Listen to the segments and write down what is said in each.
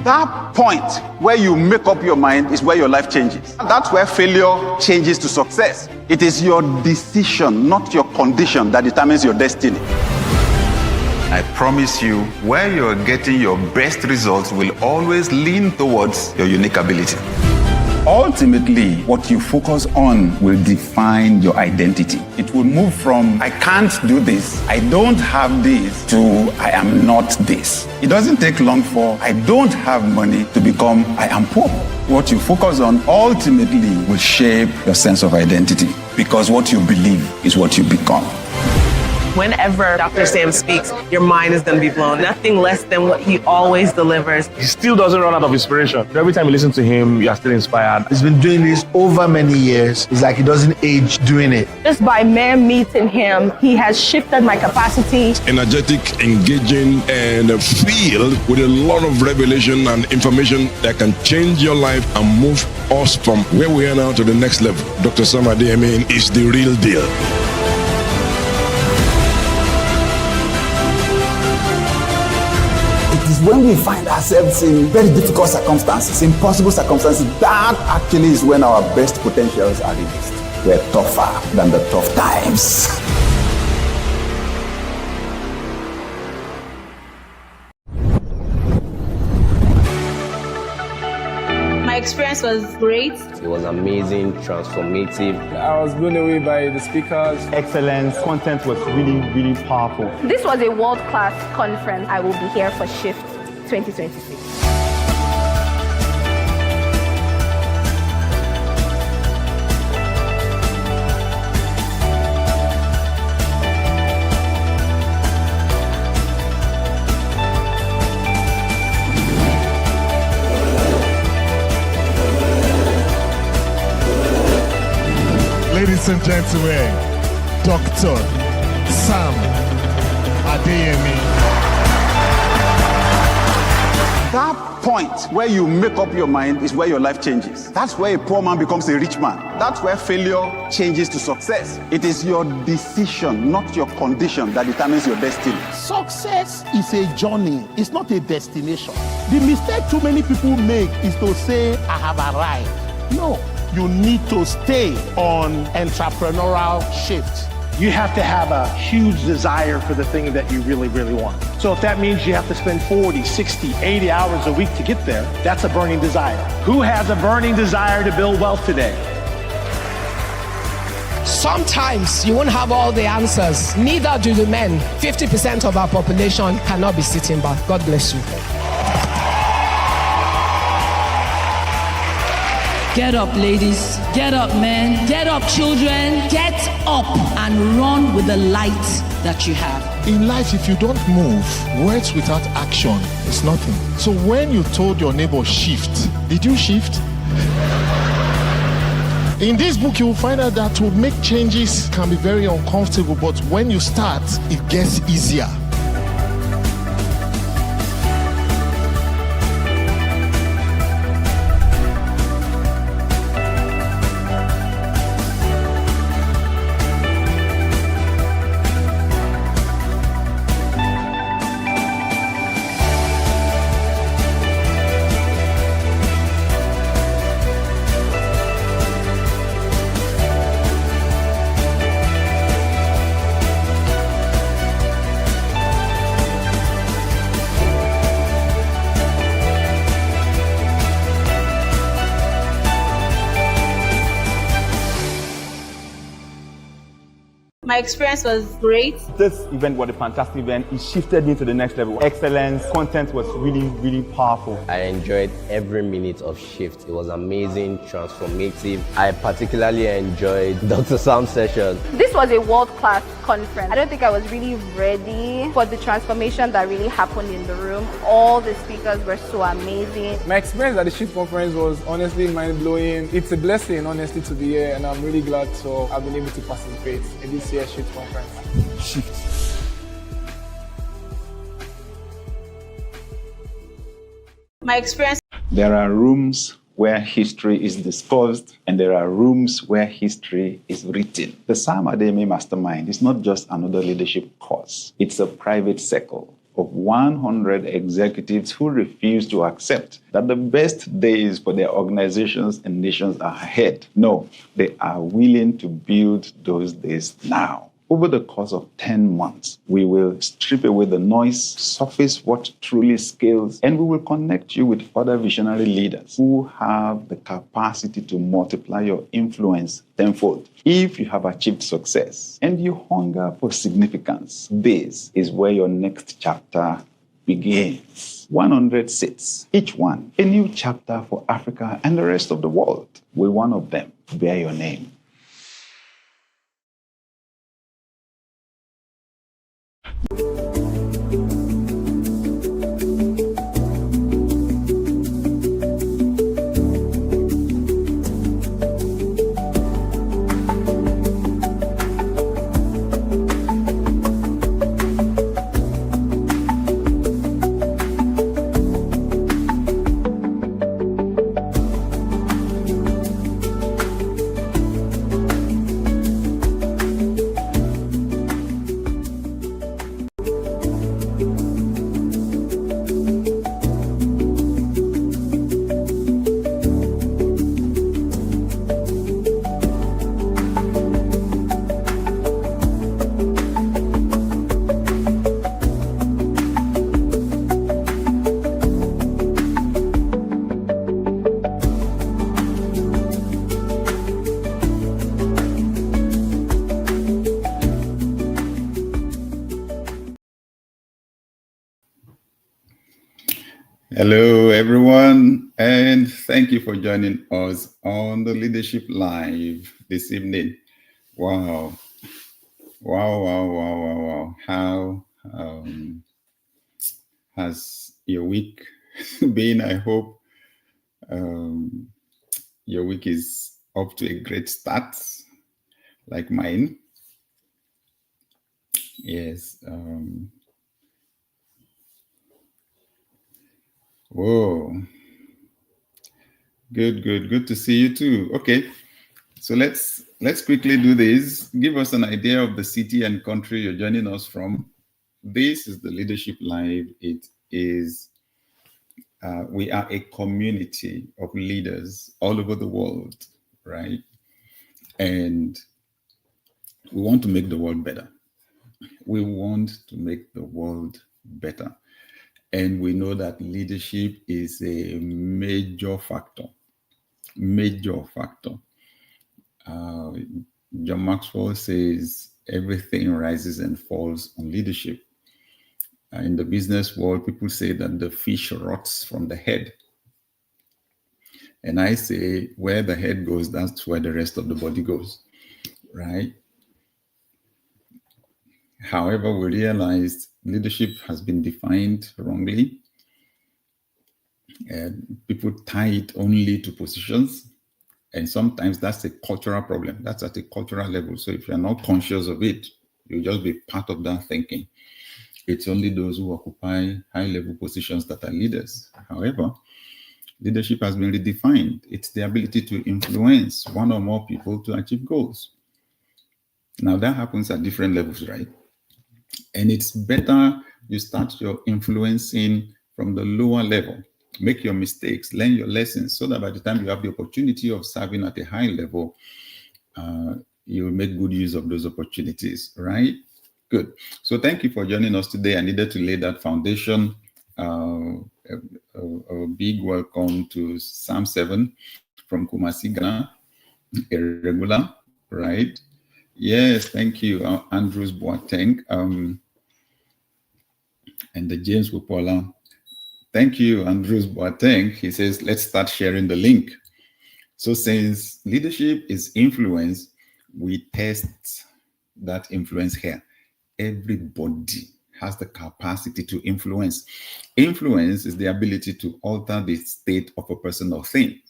That point where you make up your mind is where your life changes. That's where failure changes to success. It is your decision, not your condition, that determines your destiny. I promise you, where you're getting your best results will always lean towards your unique ability. Ultimately, what you focus on will define your identity. It will move from, I can't do this, I don't have this, to I am not this. It doesn't take long for, I don't have money, to become, I am poor. What you focus on ultimately will shape your sense of identity, because what you believe is what you become. Whenever Dr. Sam speaks, your mind is going to be blown. Nothing less than what he always delivers. He still doesn't run out of inspiration. Every time you listen to him, you are still inspired. He's been doing this over many years. It's like he doesn't age doing it. Just by mere meeting him, he has shifted my capacity. Energetic, engaging, and filled with a lot of revelation and information that can change your life and move us from where we are now to the next level. Dr. Sam Adeyemi is the real deal. It is when we find ourselves in very difficult circumstances, impossible circumstances, that actually is when our best potentials are released. We're tougher than the tough times. My experience was great. It was amazing, transformative. I was blown away by the speakers. Excellence, content was really, really powerful. This was a world-class conference. I will be here for Shift 2026. Ladies and gentlemen, Dr. Sam Adeyemi. That point where you make up your mind is where your life changes. That's where a poor man becomes a rich man. That's where failure changes to success. It is your decision, not your condition, that determines your destiny. Success is a journey, it's not a destination. The mistake too many people make is to say, I have arrived. No, you need to stay on entrepreneurial shift. You have to have a huge desire for the thing that you really, really want. So if that means you have to spend 40, 60, 80 hours a week to get there, that's a burning desire. Who has a burning desire to build wealth today? Sometimes you won't have all the answers. Neither do the men. 50% of our population cannot be sitting back. God bless you. Get up, ladies. Get up, men. Get up, children. Get up and run with the light that you have. In life, if you don't move, words without action is nothing. So when you told your neighbor shift, did you shift? In this book, you will find out that to make changes can be very uncomfortable, but when you start, it gets easier. My experience was great. This event was a fantastic event. It shifted me to the next level. Excellence, content was really, really powerful. I enjoyed every minute of Shift. It was amazing, transformative. I particularly enjoyed Dr. Sam's session. This was a world-class conference. I don't think I was really ready for the transformation that really happened in the room. All the speakers were so amazing. My experience at the Shift conference was honestly mind-blowing. It's a blessing, honestly, to be here, and I'm really glad so I've been able to participate in this year's Shift conference. Shift. My experience. There are rooms where history is discussed, and there are rooms where history is written. The Sam Adeyemi Mastermind is not just another leadership course. It's a private circle of 100 executives who refuse to accept that the best days for their organizations and nations are ahead. No, they are willing to build those days now. Over the course of 10 months, we will strip away the noise, surface what truly scales, and we will connect you with other visionary leaders who have the capacity to multiply your influence tenfold. If you have achieved success and you hunger for significance, this is where your next chapter begins. 100 seats, each one a new chapter for Africa and the rest of the world. Will one of them bear your name? Hello, everyone, and thank you for joining us on the Leadership Live this evening. Wow. How has your week been? I hope your week is off to a great start, like mine. Yes. Whoa. Good to see you too. Okay, so let's quickly do this. Give us an idea of the city and country you're joining us from. This is the Leadership Live. It is we are a community of leaders all over the world, right? And we want to make the world better. We want to make the world better. And we know that leadership is a major factor. John Maxwell says everything rises and falls on leadership. In the business world, people say that the fish rots from the head. And I say where the head goes, that's where the rest of the body goes, right? However, we realized leadership has been defined wrongly. And people tie it only to positions. And sometimes that's a cultural problem. That's at a cultural level. So if you're not conscious of it, you'll just be part of that thinking. It's only those who occupy high-level positions that are leaders. However, leadership has been redefined. It's the ability to influence one or more people to achieve goals. Now, that happens at different levels, right? And it's better you start your influencing from the lower level. Make your mistakes, learn your lessons, so that by the time you have the opportunity of serving at a high level, you will make good use of those opportunities, right? Good. So thank you for joining us today. I needed to lay that foundation. A big welcome to Sam 7 from Kumasi, Ghana, a regular, right? Yes, thank you, Andrews Boateng, and the James Wupola. Thank you, Andrews Boateng. He says, let's start sharing the link. So since leadership is influence, we test that influence here. Everybody has the capacity to influence. Influence is the ability to alter the state of a person or thing.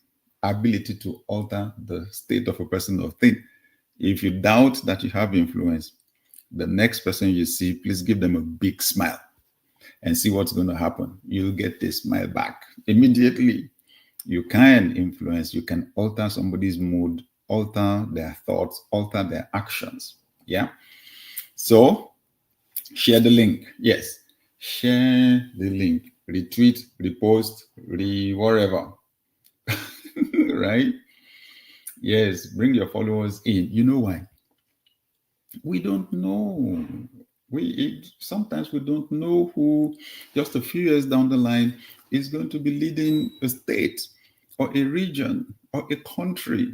Ability to alter the state of a person or thing. If you doubt that you have influence, the next person you see, please give them a big smile and see what's going to happen. You'll get this smile back immediately. You can influence, you can alter somebody's mood, alter their thoughts, alter their actions. Yeah. So share the link. Yes. Share the link, retweet, repost, whatever. Right? Yes, bring your followers in. You know why? We don't know. Sometimes we don't know who just a few years down the line is going to be leading a state or a region or a country.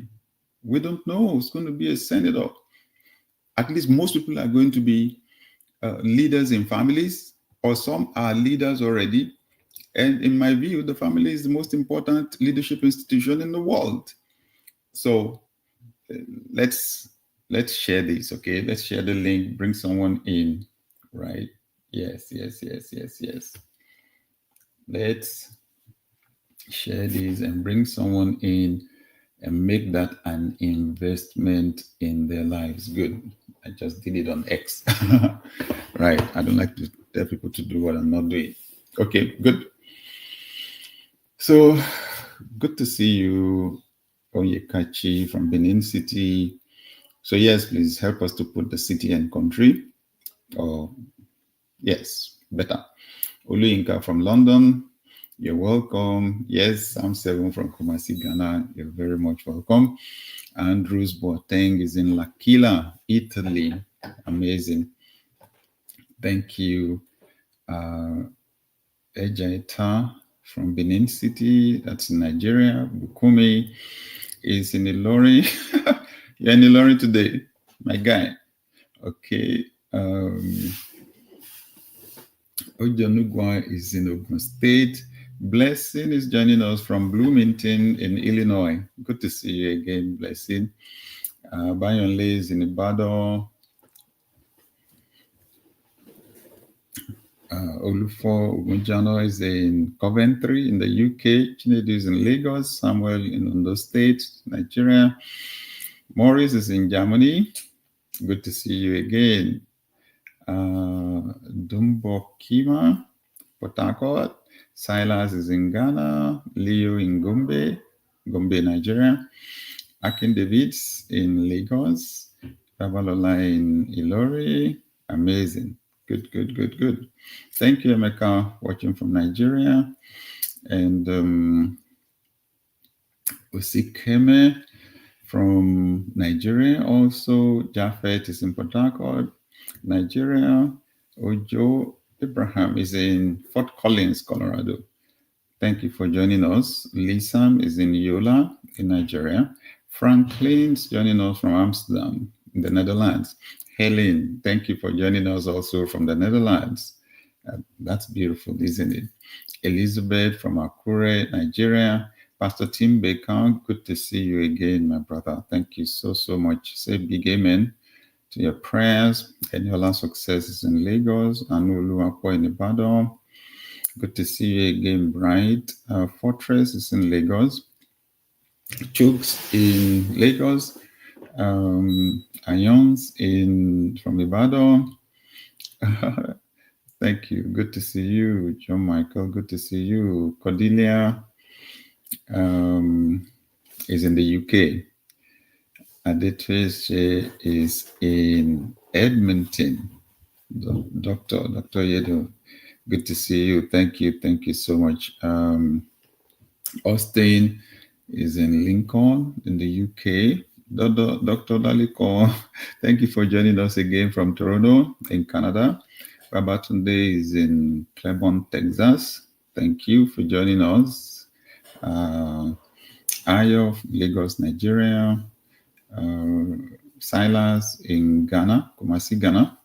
We don't know who's going to be a senator. At least most people are going to be leaders in families, or some are leaders already. And in my view, the family is the most important leadership institution in the world. So let's share this, okay? Let's share the link, bring someone in, right? Yes. Let's share this and bring someone in and make that an investment in their lives. Good. I just did it on X. Right. I don't like to tell people to do what I'm not doing. Okay, good. So good to see you, Oyekachi from Benin City. So yes, please help us to put the city and country. Yes, better. Oluyinka from London, you're welcome. Yes, Sam 7 from Kumasi, Ghana, you're very much welcome. Andrews Boateng is in L'Aquila, Italy. Amazing. Thank you. Ejaita from Benin City, that's in Nigeria. Bukumi is in Ilorin. You're in Ilorin today, my guy. Okay. Ojanugwa is in Ogun State. Blessing is joining us from Bloomington in Illinois. Good to see you again, Blessing. Bayonle is in Ibadan. Olufo Ogunjano is in Coventry in the UK. Chinedu is in Lagos. Samuel in Ondo State, Nigeria. Morris is in Germany. Good to see you again. Dumbo Kima, Port Harcourt. Silas is in Ghana. Leo in Gombe, Nigeria. Akin Davids in Lagos. Babalola in Ilori. Amazing. Good. Thank you, Emeka, watching from Nigeria. And Osikeme from Nigeria. Also, Japhet is in Port Harcourt, Nigeria. Ojo Abraham is in Fort Collins, Colorado. Thank you for joining us. Lisam is in Yola in Nigeria. Franklin's joining us from Amsterdam in the Netherlands. Helen, thank you for joining us also from the Netherlands. That's beautiful, isn't it? Elizabeth from Akure, Nigeria. Pastor Tim Baker, good to see you again, my brother. Thank you so much. Say big amen to your prayers. Eniola Success is in Lagos. Anulu Apo in Ibadan. Good to see you again, Bright. Fortress is in Lagos. Chooks in Lagos. Ayons from Ibadan. Thank you. Good to see you, John Michael. Good to see you. Cordelia is in the UK. Adetrice is in Edmonton. Dr. Yedo, good to see you. Thank you so much. Austin is in Lincoln in the UK. Dr. Daliko, thank you for joining us again from Toronto in Canada. Babatunde is in Claremont, Texas. Thank you for joining us. Ayo, Lagos, Nigeria. Silas in Ghana, Kumasi, Ghana.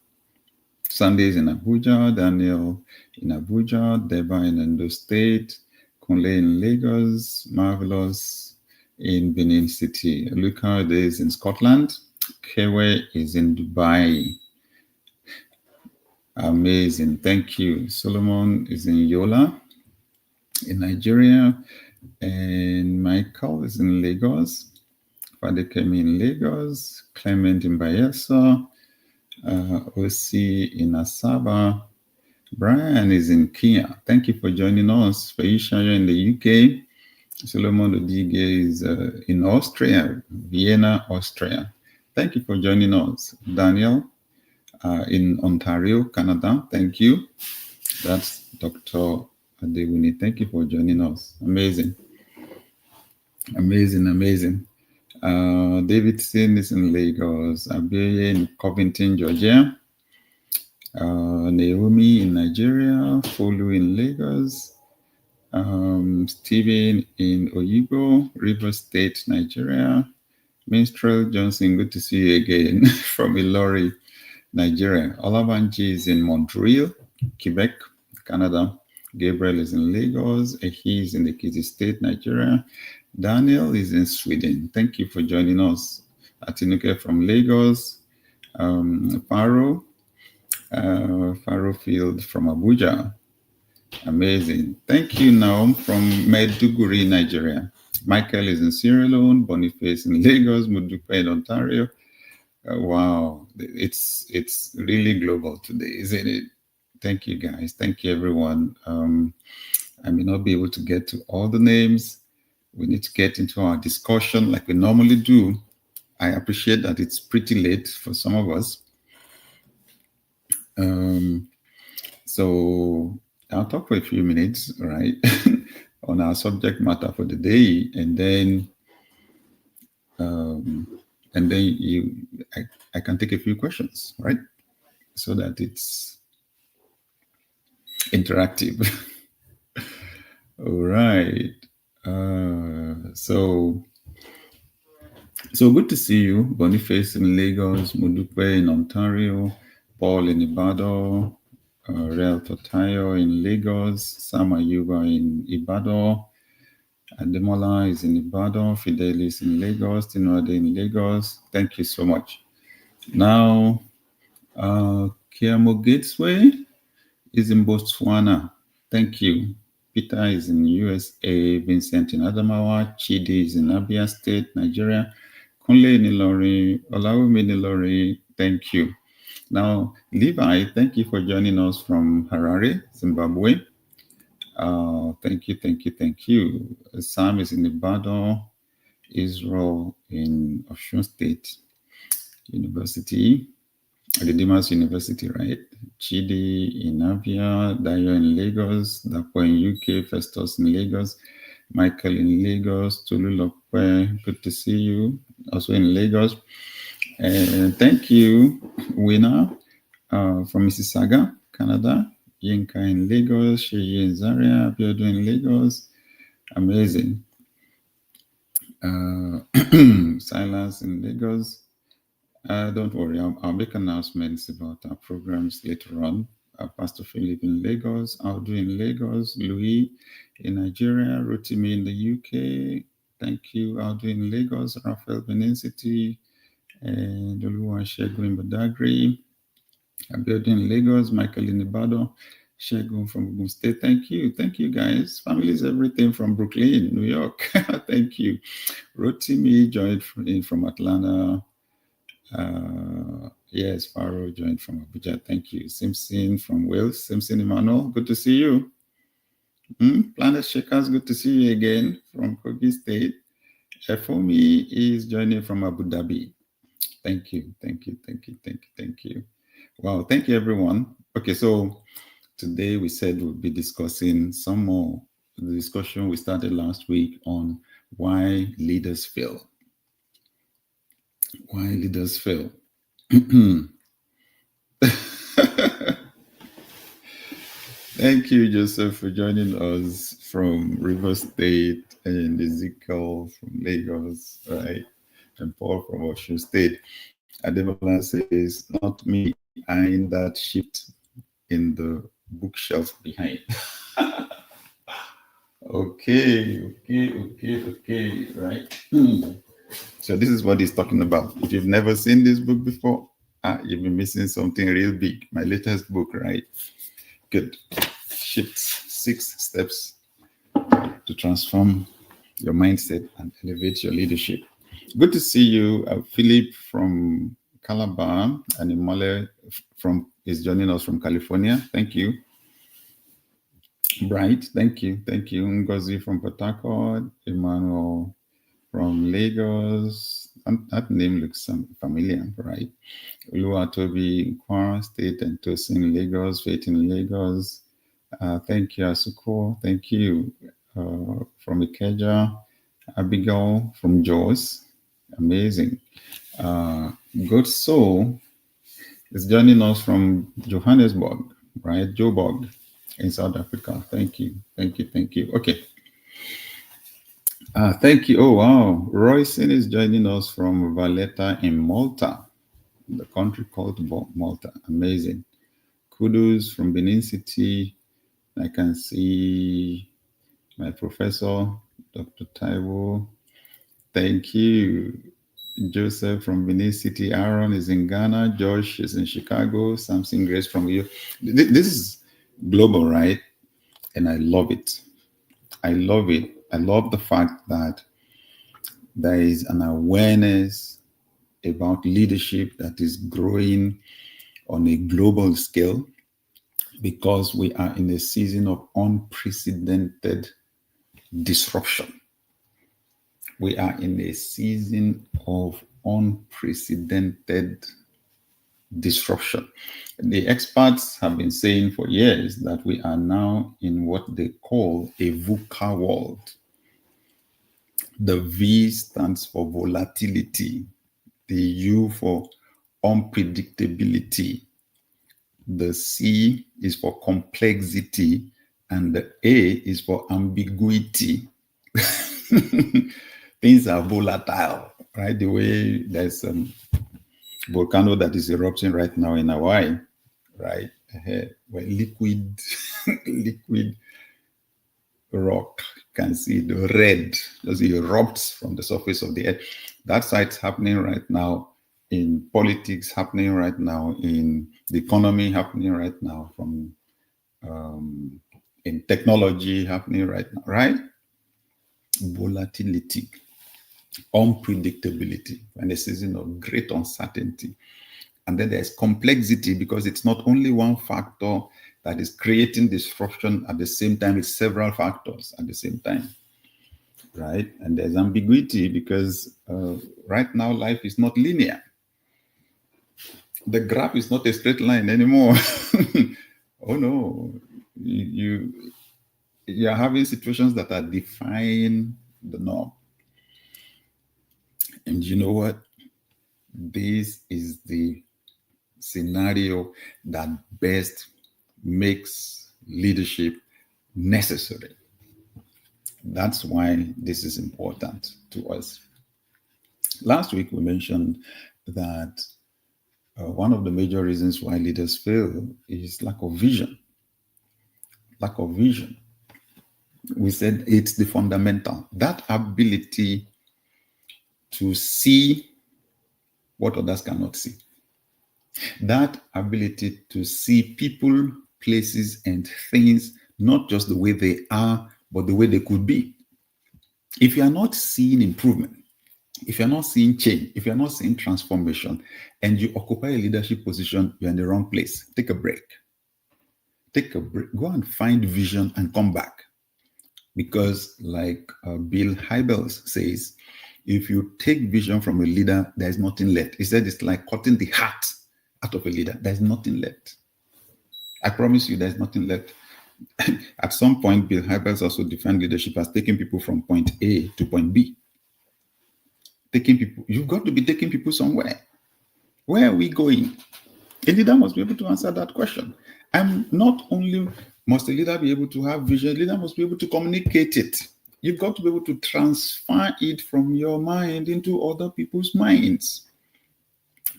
Sunday is in Abuja. Daniel in Abuja. Deba in Ondo State. Kunle in Lagos. Marvelous in Benin City. Luca is in Scotland. Kewe is in Dubai. Amazing. Thank you. Solomon is in Yola in Nigeria. And Michael is in Lagos. Fadekemi in Lagos. Clement in Bayelsa. OC in Asaba. Brian is in Kenya. Thank you for joining us. Faisha in the UK. Solomon Odige is in Austria, Vienna, Austria. Thank you for joining us. Daniel in Ontario, Canada. Thank you. That's Dr. Adewini. Thank you for joining us. Amazing. Amazing, amazing. Davidson is in Lagos. Abioye in Covington, Georgia. Naomi in Nigeria. Folu in Lagos. Stephen in Oyibo, River State, Nigeria. Minstrel Johnson, good to see you again from Ilori, Nigeria. Olabanji is in Montreal, Quebec, Canada. Gabriel is in Lagos. Ehi is in the Ekiti State, Nigeria. Daniel is in Sweden. Thank you for joining us. Atinuke from Lagos. Faro Field from Abuja. Amazing. Thank you, Naum from Maiduguri, Nigeria. Michael is in Sierra Leone. Boniface in Lagos. Mudupe in Ontario. Wow, it's really global today, isn't it? Thank you, guys. Thank you, everyone. I may not be able to get to all the names. We need to get into our discussion like we normally do. I appreciate that it's pretty late for some of us. So I'll talk for a few minutes, right, on our subject matter for the day, and then I can take a few questions, right, so that it's interactive. All right. So good to see you, Boniface in Lagos, Mudupe in Ontario, Paul in Ibadan, Real Totayo in Lagos, Sam Ayuba in Ibadan, Ademola is in Ibadan, Fidelis in Lagos, Tinuade in Lagos. Thank you so much. Now, Kiamo Gateway is in Botswana. Thank you. Peter is in USA, Vincent in Adamawa, Chidi is in Abia State, Nigeria, Kunle Nilori, Olawumi Nilori, thank you. Now, Levi, thank you for joining us from Harare, Zimbabwe. Thank you. Sam is in Ibadan, Israel in Osun State University, Redeemers University, right? Chidi in Abia, Dayo in Lagos, Dapo in UK, Festus in Lagos, Michael in Lagos, Tolu Lokwe, good to see you, also in Lagos. And thank you, Winner from Mississauga, Canada, Yinka in Lagos, Sheyi in Zaria, Biodo in Lagos, amazing. Silas in Lagos. Don't worry, I'll make announcements about our programs later on. Pastor Philip in Lagos, Aldo in Lagos, Louis in Nigeria, Rotimi in the UK. Thank you, Aldo in Lagos, Raphael Benin City, and Oluwa Shegun in Badagry, Abiodun in Lagos, Michael in Ibadan, Shegun from Ogun State. Thank you guys. Family is everything from Brooklyn, New York. Thank you. Rotimi joined from Atlanta. Yes, Faro joined from Abuja. Thank you. Simpson from Wales. Simpson Emmanuel, good to see you. Planet Shakers, good to see you again from Kogi State. Efomi is joining from Abu Dhabi. Thank you. Wow, thank you, everyone. Okay, so today we said we'll be discussing some more the discussion we started last week on why leaders fail. Why leaders fail. Thank you, Joseph, for joining us from River State, and Ezekiel from Lagos, right? And Paul from Osun State. Ademola says, not me, I'm that shit in the bookshelf behind. Okay, right? So this is what he's talking about. If you've never seen this book before, you've been missing something real big. My latest book, right? Good. Shifts 6 steps to transform your mindset and elevate your leadership. Good to see you, Philip from Calabar, and Imole is joining us from California. Thank you. Bright, thank you. Ngozi from Port Harcourt, Emmanuel from Lagos. That name looks familiar, right? Oluwatobi in Kwara State, and Tosin in Lagos, Faith in Lagos. Thank you, Asuko. Thank you from Ikeja. Abigail from Jos. Amazing. Good Soul is joining us from Johannesburg, right? Joburg in South Africa. Thank you. Thank you. Thank you. Okay. Thank you. Oh, wow. Royson is joining us from Valletta in Malta, the country called Malta. Amazing. Kudos from Benin City. I can see my professor, Dr. Taiwo. Thank you. Joseph from Benin City. Aaron is in Ghana. Josh is in Chicago. Samson Grace from you. This is global, right? And I love it. I love it. I love the fact that there is an awareness about leadership that is growing on a global scale, because we are in a season of unprecedented disruption. We are in a season of unprecedented disruption. The experts have been saying for years that we are now in what they call a VUCA world. The V stands for volatility, the U for unpredictability, the C is for complexity, and the A is for ambiguity. Things are volatile, right? The way there's a volcano that is erupting right now in Hawaii, right? Where liquid rock, you can see the red just erupts from the surface of the earth. That's how it's happening right now in politics, happening right now in the economy, happening right now from in technology, happening right now, right? Volatility, unpredictability, and a season of great uncertainty. And then there's complexity, because it's not only one factor that is creating disruption at the same time, it's several factors at the same time, right? And there's ambiguity, because right now life is not linear. The graph is not a straight line anymore. Oh no, you're having situations that are defying the norm. And you know what? This is the scenario that best makes leadership necessary. That's why this is important to us. Last week, we mentioned that one of the major reasons why leaders fail is lack of vision. Lack of vision. We said it's the fundamental. That ability to see what others cannot see. That ability to see people, places, and things, not just the way they are, but the way they could be. If you are not seeing improvement, if you're not seeing change, if you're not seeing transformation, and you occupy a leadership position, you're in the wrong place. Take a break. Take a break. Go and find vision and come back. Because like Bill Hybels says, if you take vision from a leader, there's nothing left. He said it's like cutting the heart out of a leader. There's nothing left. I promise you there's nothing left. At some point, Bill Hybels also defined leadership as taking people from point A to point B. Taking people, you've got to be taking people somewhere. Where are we going? A leader must be able to answer that question. And not only must a leader be able to have vision, a leader must be able to communicate it. You've got to be able to transfer it from your mind into other people's minds.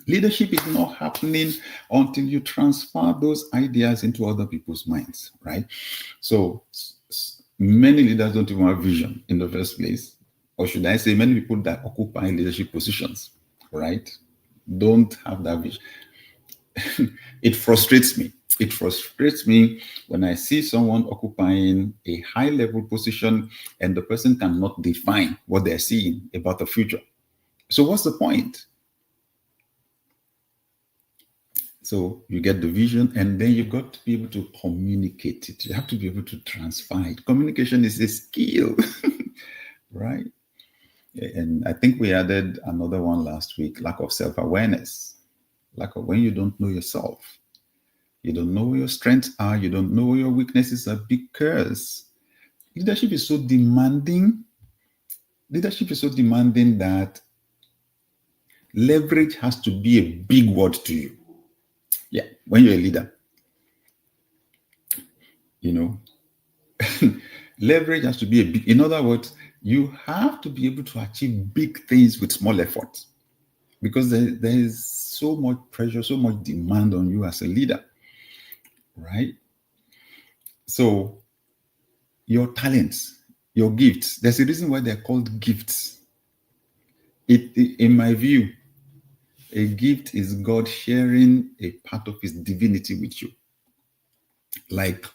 Leadership is not happening until you transfer those ideas into other people's minds, right? So many leaders don't even have vision in the first place. Or should I say many people that occupy leadership positions, right, don't have that vision. It frustrates me. It frustrates me when I see someone occupying a high-level position and the person cannot define what they're seeing about the future. So what's the point? So you get the vision, and then you've got to be able to communicate it. You have to be able to transfer it. Communication is a skill, right? And I think we added another one last week, lack of self-awareness. Lack of when you don't know yourself. You don't know where your strengths are. You don't know where your weaknesses are, because leadership is so demanding. Leadership is so demanding that leverage has to be a big word to you. Yeah, when you're a leader, you know, leverage has to be a big, in other words, you have to be able to achieve big things with small effort, because there is so much pressure, so much demand on you as a leader, right? So your talents, your gifts, there's a reason why they're called gifts. In my view, a gift is God sharing a part of his divinity with you. Like,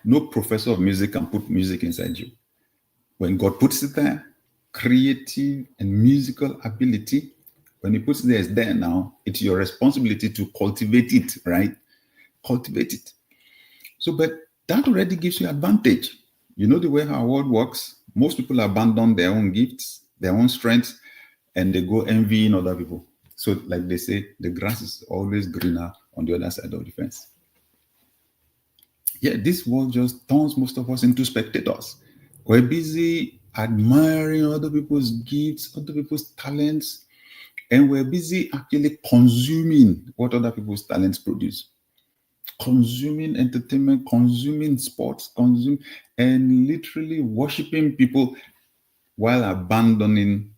no professor of music can put music inside you. When God puts it there, creative and musical ability, when he puts it there, it's there now. It's your responsibility to cultivate it, right? Cultivate it. So, but that already gives you advantage. You know the way our world works. Most people abandon their own gifts, their own strengths, and they go envying other people. So, like they say, the grass is always greener on the other side of the fence. Yeah, this world just turns most of us into spectators. We're busy admiring other people's gifts, other people's talents, and we're busy actually consuming what other people's talents produce. Consuming entertainment, consuming sports, and literally worshiping people while abandoning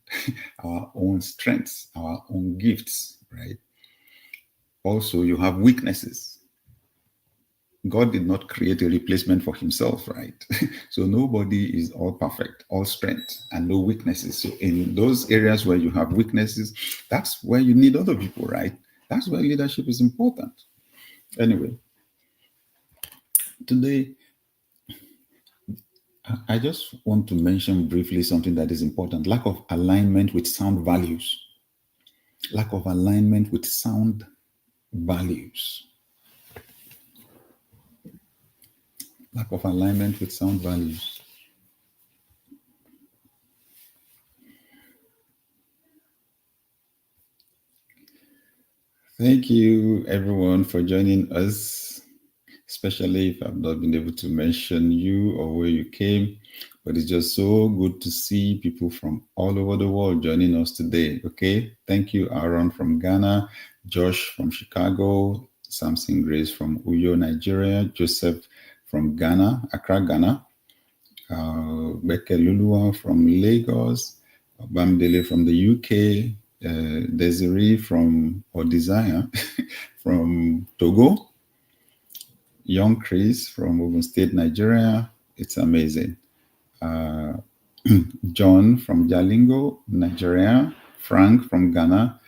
our own strengths, our own gifts, right? Also, you have weaknesses. God did not create a replacement for himself, right? So nobody is all perfect, all strength, and no weaknesses. So in those areas where you have weaknesses, that's where you need other people, right? That's where leadership is important. Anyway, today, I just want to mention briefly something that is important: lack of alignment with sound values. Lack of alignment with sound values. Lack of alignment with sound values. Thank you, everyone, for joining us, especially if I've not been able to mention you or where you came. But it's just so good to see people from all over the world joining us today. Okay, thank you, Aaron from Ghana, Josh from Chicago, Samson Grace from Uyo, Nigeria, Joseph from Ghana, Accra, Ghana, Beke Lulua from Lagos, Bamdele from the UK, Desiree from, or Desire from Togo, Young Chris from Ogun State, Nigeria. It's amazing. John from Jalingo, Nigeria, Frank from Ghana.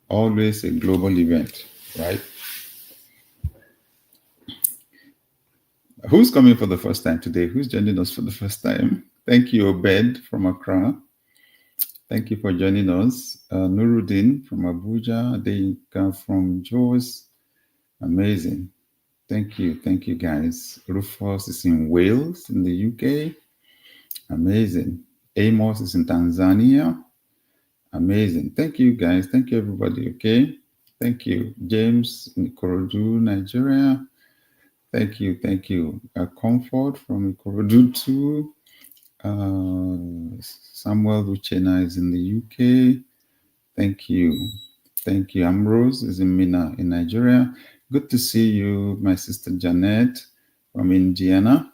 Always a global event, right? Who's coming for the first time today? Who's joining us for the first time? Thank you, Obed from Accra. Thank you for joining us. Nuruddin from Abuja, Deika from Jos. Amazing. Thank you guys. Rufus is in Wales, in the UK. Amazing. Amos is in Tanzania. Amazing. Thank you guys. Thank you everybody. Okay. Thank you. James in Ikorodu, Nigeria. Thank you. Comfort from Ikorodu too. Samuel Uchena is in the UK. Thank you. Ambrose is in Mina in Nigeria. Good to see you, my sister Janet from Indiana.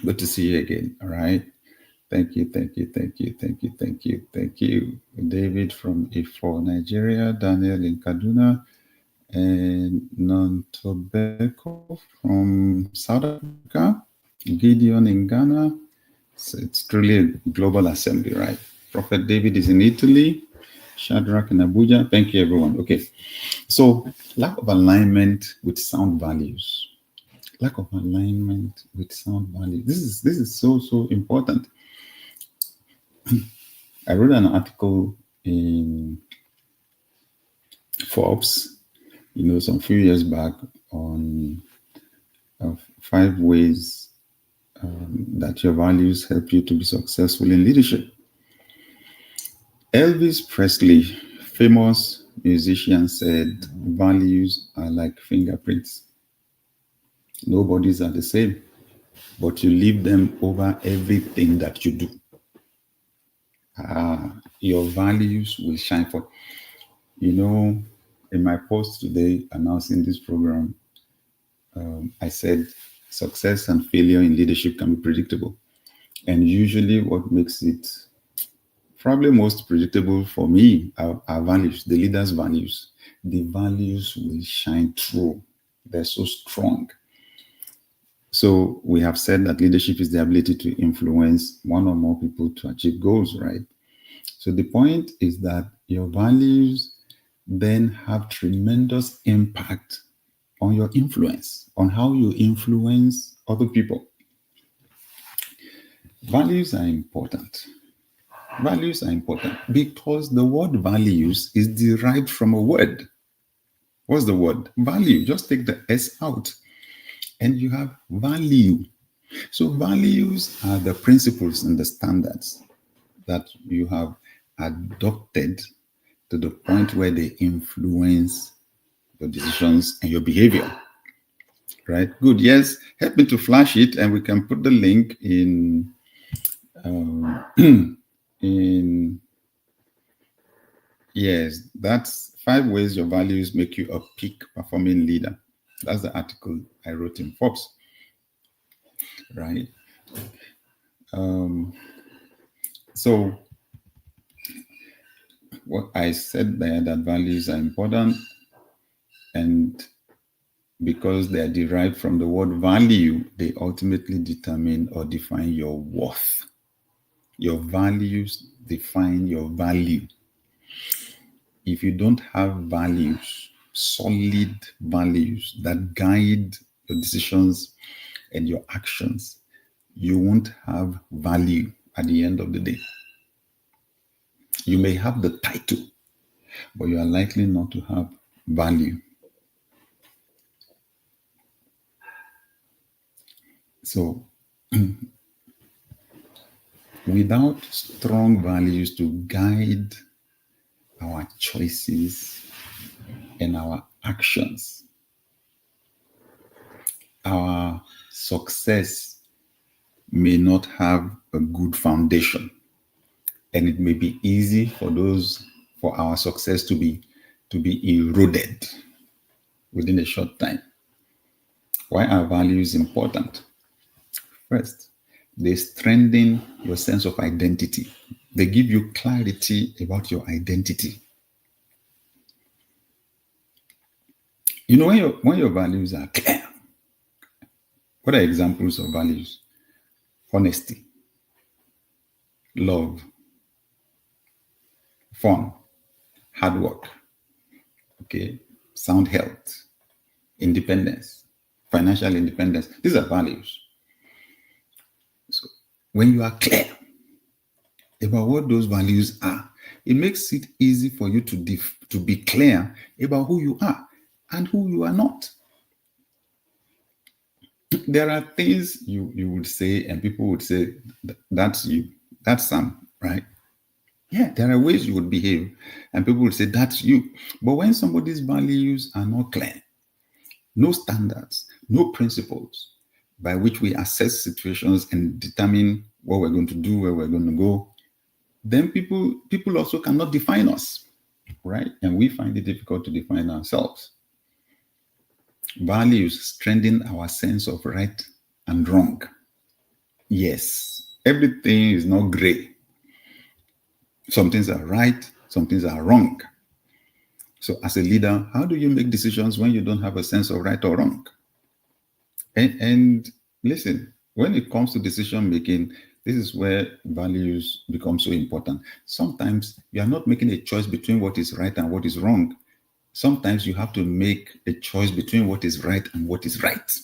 Good to see you again. All right. Thank you. David from Ifo, Nigeria. Daniel in Kaduna. And Nontobeko from South Africa. Gideon in Ghana. So it's truly a global assembly, right? Prophet David is in Italy. Shadrach in Abuja. Thank you, everyone. Okay. So lack of alignment with sound values. Lack of alignment with sound values. This is so important. I wrote an article in Forbes, some few years back on 5 ways that your values help you to be successful in leadership. Elvis Presley, famous musician, said values are like fingerprints. Nobody's are the same, but you live them over everything that you do. Your values will shine forth. You know, in my post today announcing this program, I said success and failure in leadership can be predictable. And usually what makes it probably most predictable for me are values, the leader's values. The values will shine through. They're so strong. So we have said that leadership is the ability to influence one or more people to achieve goals, right? So the point is that your values then have tremendous impact on your influence, on how you influence other people. Values are important. Values are important because the word values is derived from a word. What's the word? Value. Just take the S out and you have value. So values are the principles and the standards that you have adopted to the point where they influence your decisions and your behavior. Right? Good. Yes. Help me to flash it and we can put the link in yes, that's 5 ways your values make you a peak performing leader. That's the article I wrote in Forbes. Right? So what I said there, that values are important, and because they are derived from the word value, they ultimately determine or define your worth. Your values define your value. If you don't have values, solid values that guide your decisions and your actions, you won't have value at the end of the day. You may have the title, but you are likely not to have value. So, without strong values to guide our choices and our actions, our success may not have a good foundation. And it may be easy for our success to be eroded within a short time. Why are values important? First, they strengthen your sense of identity. They give you clarity about your identity. You know, when your values are clear, what are examples of values? Honesty, love, fun, hard work, okay, sound health, independence, financial independence. These are values. So when you are clear about what those values are, it makes it easy for you to be clear about who you are and who you are not. There are things you would say and people would say, that's you, that's Sam, right? Yeah, there are ways you would behave and people would say, that's you. But when somebody's values are not clear, no standards, no principles by which we assess situations and determine what we're going to do, where we're going to go, then people also cannot define us, right? And we find it difficult to define ourselves. Values strengthen our sense of right and wrong. Yes, everything is not gray. Some things are right, some things are wrong. So as a leader, how do you make decisions when you don't have a sense of right or wrong? And listen, when it comes to decision making, this is where values become so important. Sometimes you are not making a choice between what is right and what is wrong. Sometimes you have to make a choice between what is right and what is right.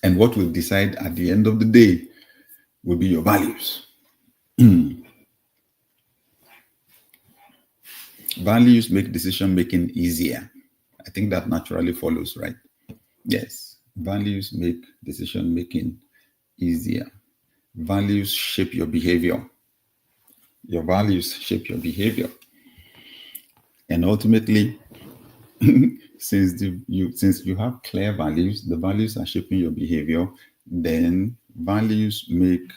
And what will decide at the end of the day will be your values. Values make decision making easier. I think that naturally follows, right? Yes, values make decision making easier. Values shape your behavior. Your values shape your behavior. And ultimately, since you have clear values, the values are shaping your behavior, then values make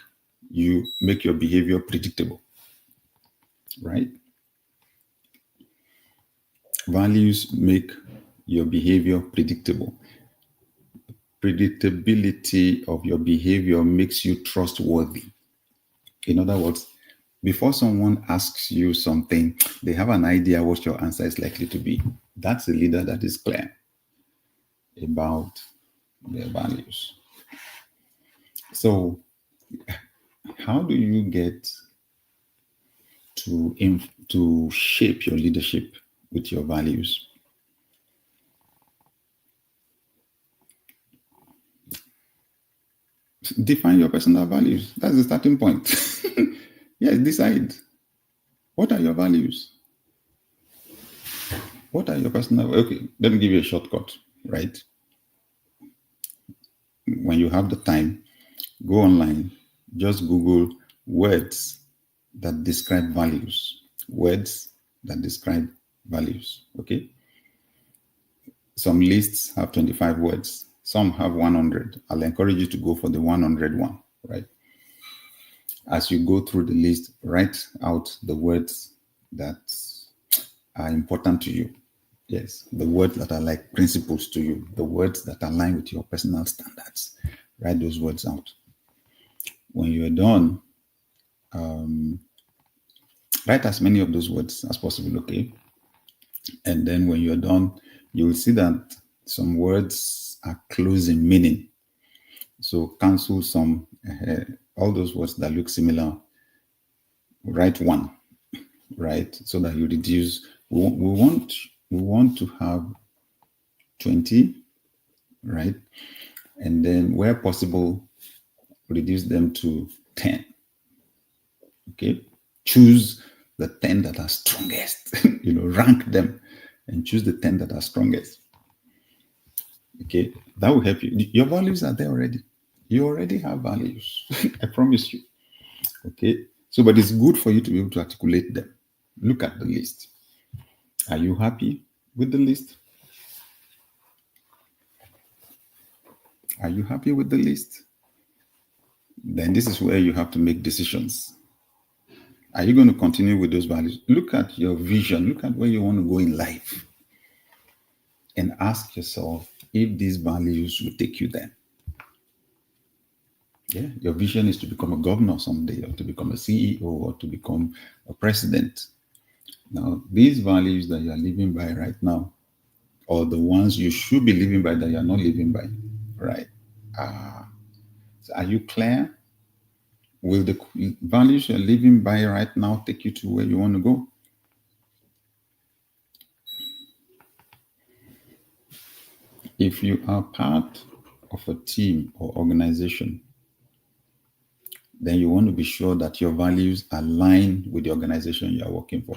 your behavior predictable, right? Values make your behavior predictable. Predictability of your behavior makes you trustworthy. In other words, before someone asks you something, they have an idea what your answer is likely to be. That's a leader that is clear about their values. So, how do you get to shape your leadership with your values? Define your personal values. That's the starting point. Yes, decide. What are your values? What are your personal... Okay, let me give you a shortcut, right? When you have the time, go online, just Google words that describe values. Words that describe values, okay? Some lists have 25 words. Some have 100. I'll encourage you to go for the 100 one, right? As you go through the list, write out the words that are important to you. Yes, the words that are like principles to you, the words that align with your personal standards. Write those words out. When you're done, write as many of those words as possible, okay? And then when you're done, you will see that some words are close in meaning. So cancel some, all those words that look similar, write one, right? So that you reduce, we want to have 20, right? And then where possible, reduce them to 10, okay? Choose the 10 that are strongest, rank them and choose the 10 that are strongest. Okay, that will help you. Your values are there already. You already have values. I promise you. Okay, so but it's good for you to be able to articulate them. Look at the list. Are you happy with the list? Are you happy with the list? Then this is where you have to make decisions. Are you going to continue with those values? Look at your vision. Look at where you want to go in life. And ask yourself if these values will take you there. Yeah, your vision is to become a governor someday, or to become a CEO, or to become a president. Now, these values that you are living by right now, or the ones you should be living by that you are not living by, right? So are you clear? Will the values you're living by right now take you to where you want to go? If you are part of a team or organization, then you want to be sure that your values align with the organization you are working for,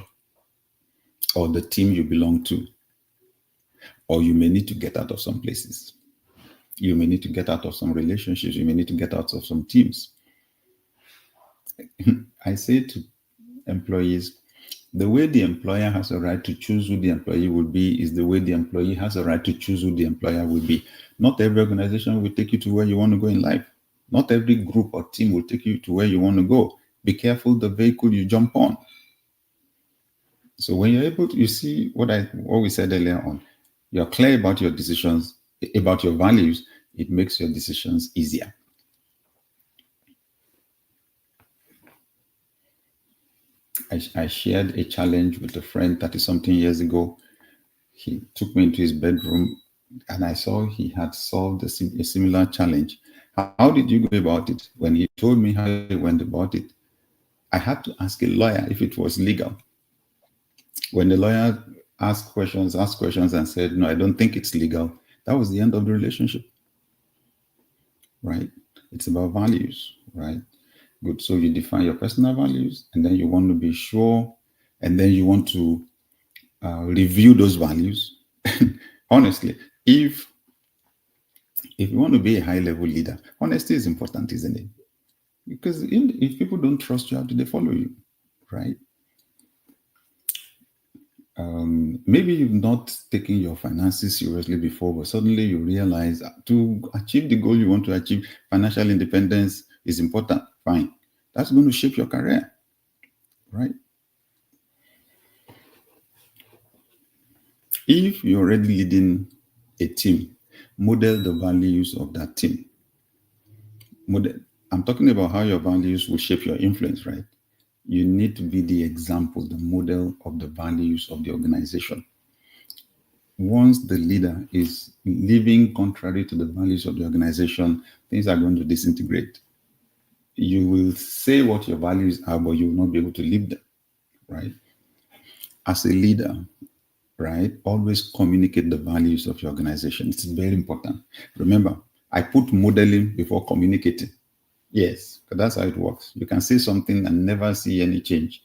or the team you belong to. Or you may need to get out of some places. You may need to get out of some relationships. You may need to get out of some teams. I say to employees, the way the employer has a right to choose who the employee will be is the way the employee has a right to choose who the employer will be. Not every organization will take you to where you want to go in life. Not every group or team will take you to where you want to go. Be careful the vehicle you jump on. So when you're able to, you see what we said earlier on, you're clear about your decisions, about your values, it makes your decisions easier. I shared a challenge with a friend 30-something years ago. He took me into his bedroom and I saw he had solved a similar challenge. How did you go about it? When he told me how he went about it, I had to ask a lawyer if it was legal. When the lawyer asked questions and said, no, I don't think it's legal, that was the end of the relationship, right? It's about values, right? Good. So you define your personal values, and then you want to be sure, and then you want to review those values. Honestly, if you want to be a high-level leader, honesty is important, isn't it? Because if people don't trust you, how do they follow you, right? Maybe you've not taken your finances seriously before, but suddenly you realize to achieve the goal you want to achieve, financial independence is important. Fine. That's going to shape your career, right? If you're already leading a team, model the values of that team. I'm talking about how your values will shape your influence, right? You need to be the example, the model of the values of the organization. Once the leader is living contrary to the values of the organization, things are going to disintegrate. You will say what your values are, but you will not be able to live them, right? As a leader, right, always communicate the values of your organization. It's very important. Remember, I put modeling before communicating. Yes, because that's how it works. You can say something and never see any change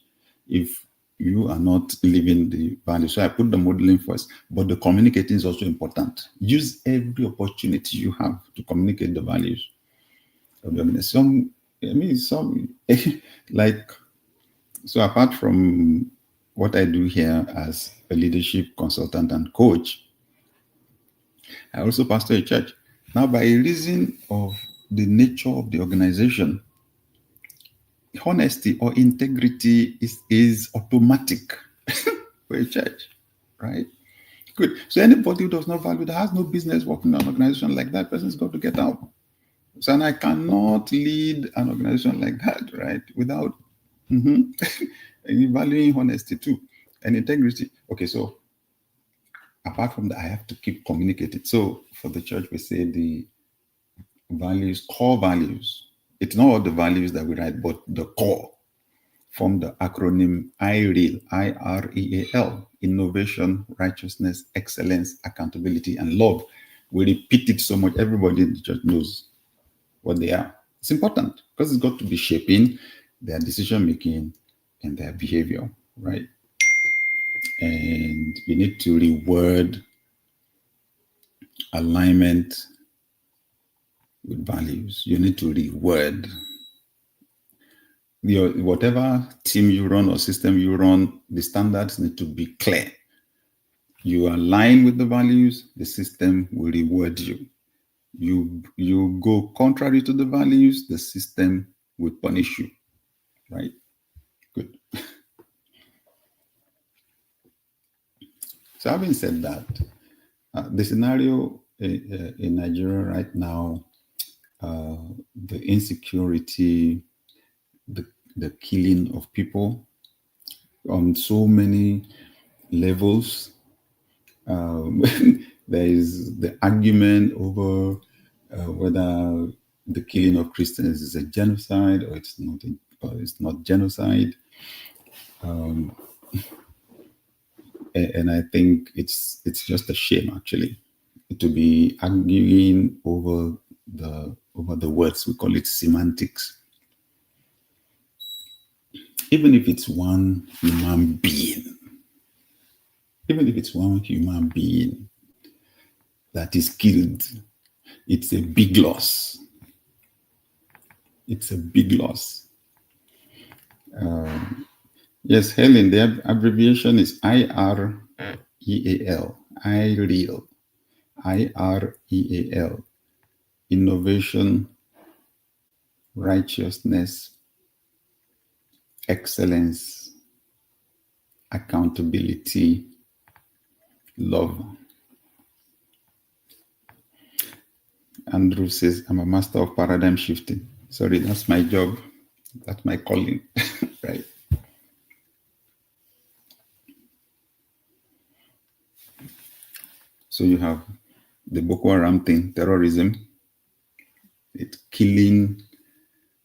if you are not living the value. So I put the modeling first, but the communicating is also important. Use every opportunity you have to communicate the values of the organization. So apart from what I do here as a leadership consultant and coach, I also pastor a church. Now, by reason of the nature of the organization, honesty or integrity is automatic for a church, right? Good. So anybody who does not value that has no business working in an organization like that, person's got to get out. So, and I cannot lead an organization like that, right, without valuing honesty too and integrity. Okay, so apart from that, I have to keep communicating. So for the church, we say the values, core values. It's not all the values that we write, but the core from the acronym IREAL, I-R-E-A-L, innovation, righteousness, excellence, accountability, and love. We repeat it so much, everybody in the church knows what they are. It's important because it's got to be shaping their decision-making and their behavior, right? And you need to reward alignment with values. You need to reward whatever team you run or system you run, the standards need to be clear. You align with the values, the system will reward you. You go contrary to the values, the system will punish you, right? Good. So having said that, the scenario in Nigeria right now, the insecurity, the killing of people on so many levels. There is the argument over whether the killing of Christians is a genocide or it's not genocide. And I think it's just a shame actually to be arguing over the words. We call it semantics. Even if it's one human being, that is killed, it's a big loss. It's a big loss. Yes, Helen, the abbreviation is IREAL. IREAL. IREAL. Innovation, righteousness, excellence, accountability, love. Andrew says, I'm a master of paradigm shifting. Sorry, that's my job. That's my calling, right? So you have the Boko Haram thing, terrorism. It's killing.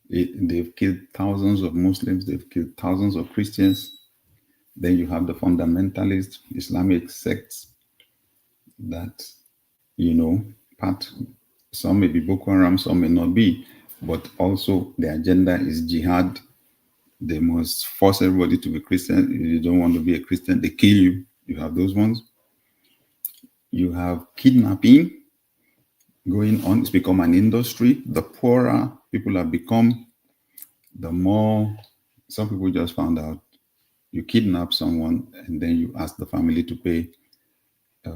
They've killed thousands of Muslims. They've killed thousands of Christians. Then you have the fundamentalist Islamic sects that, some may be Boko Haram, some may not be, but also the agenda is jihad. They must force everybody to be Christian. If you don't want to be a Christian, they kill you. You have those ones. You have kidnapping going on. It's become an industry. The poorer people have become, the more, some people just found out You kidnap someone and then you ask the family to pay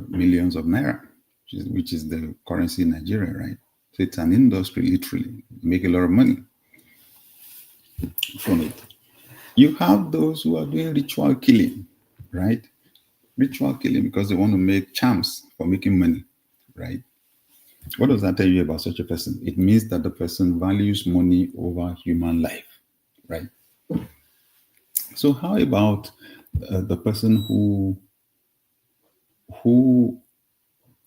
millions of naira, which is the currency in Nigeria, right? So it's an industry, literally. You make a lot of money from it. You have those who are doing ritual killing, right? Ritual killing because they want to make charms for making money, right? What does that tell you about such a person? It means that the person values money over human life, right? So how about the person who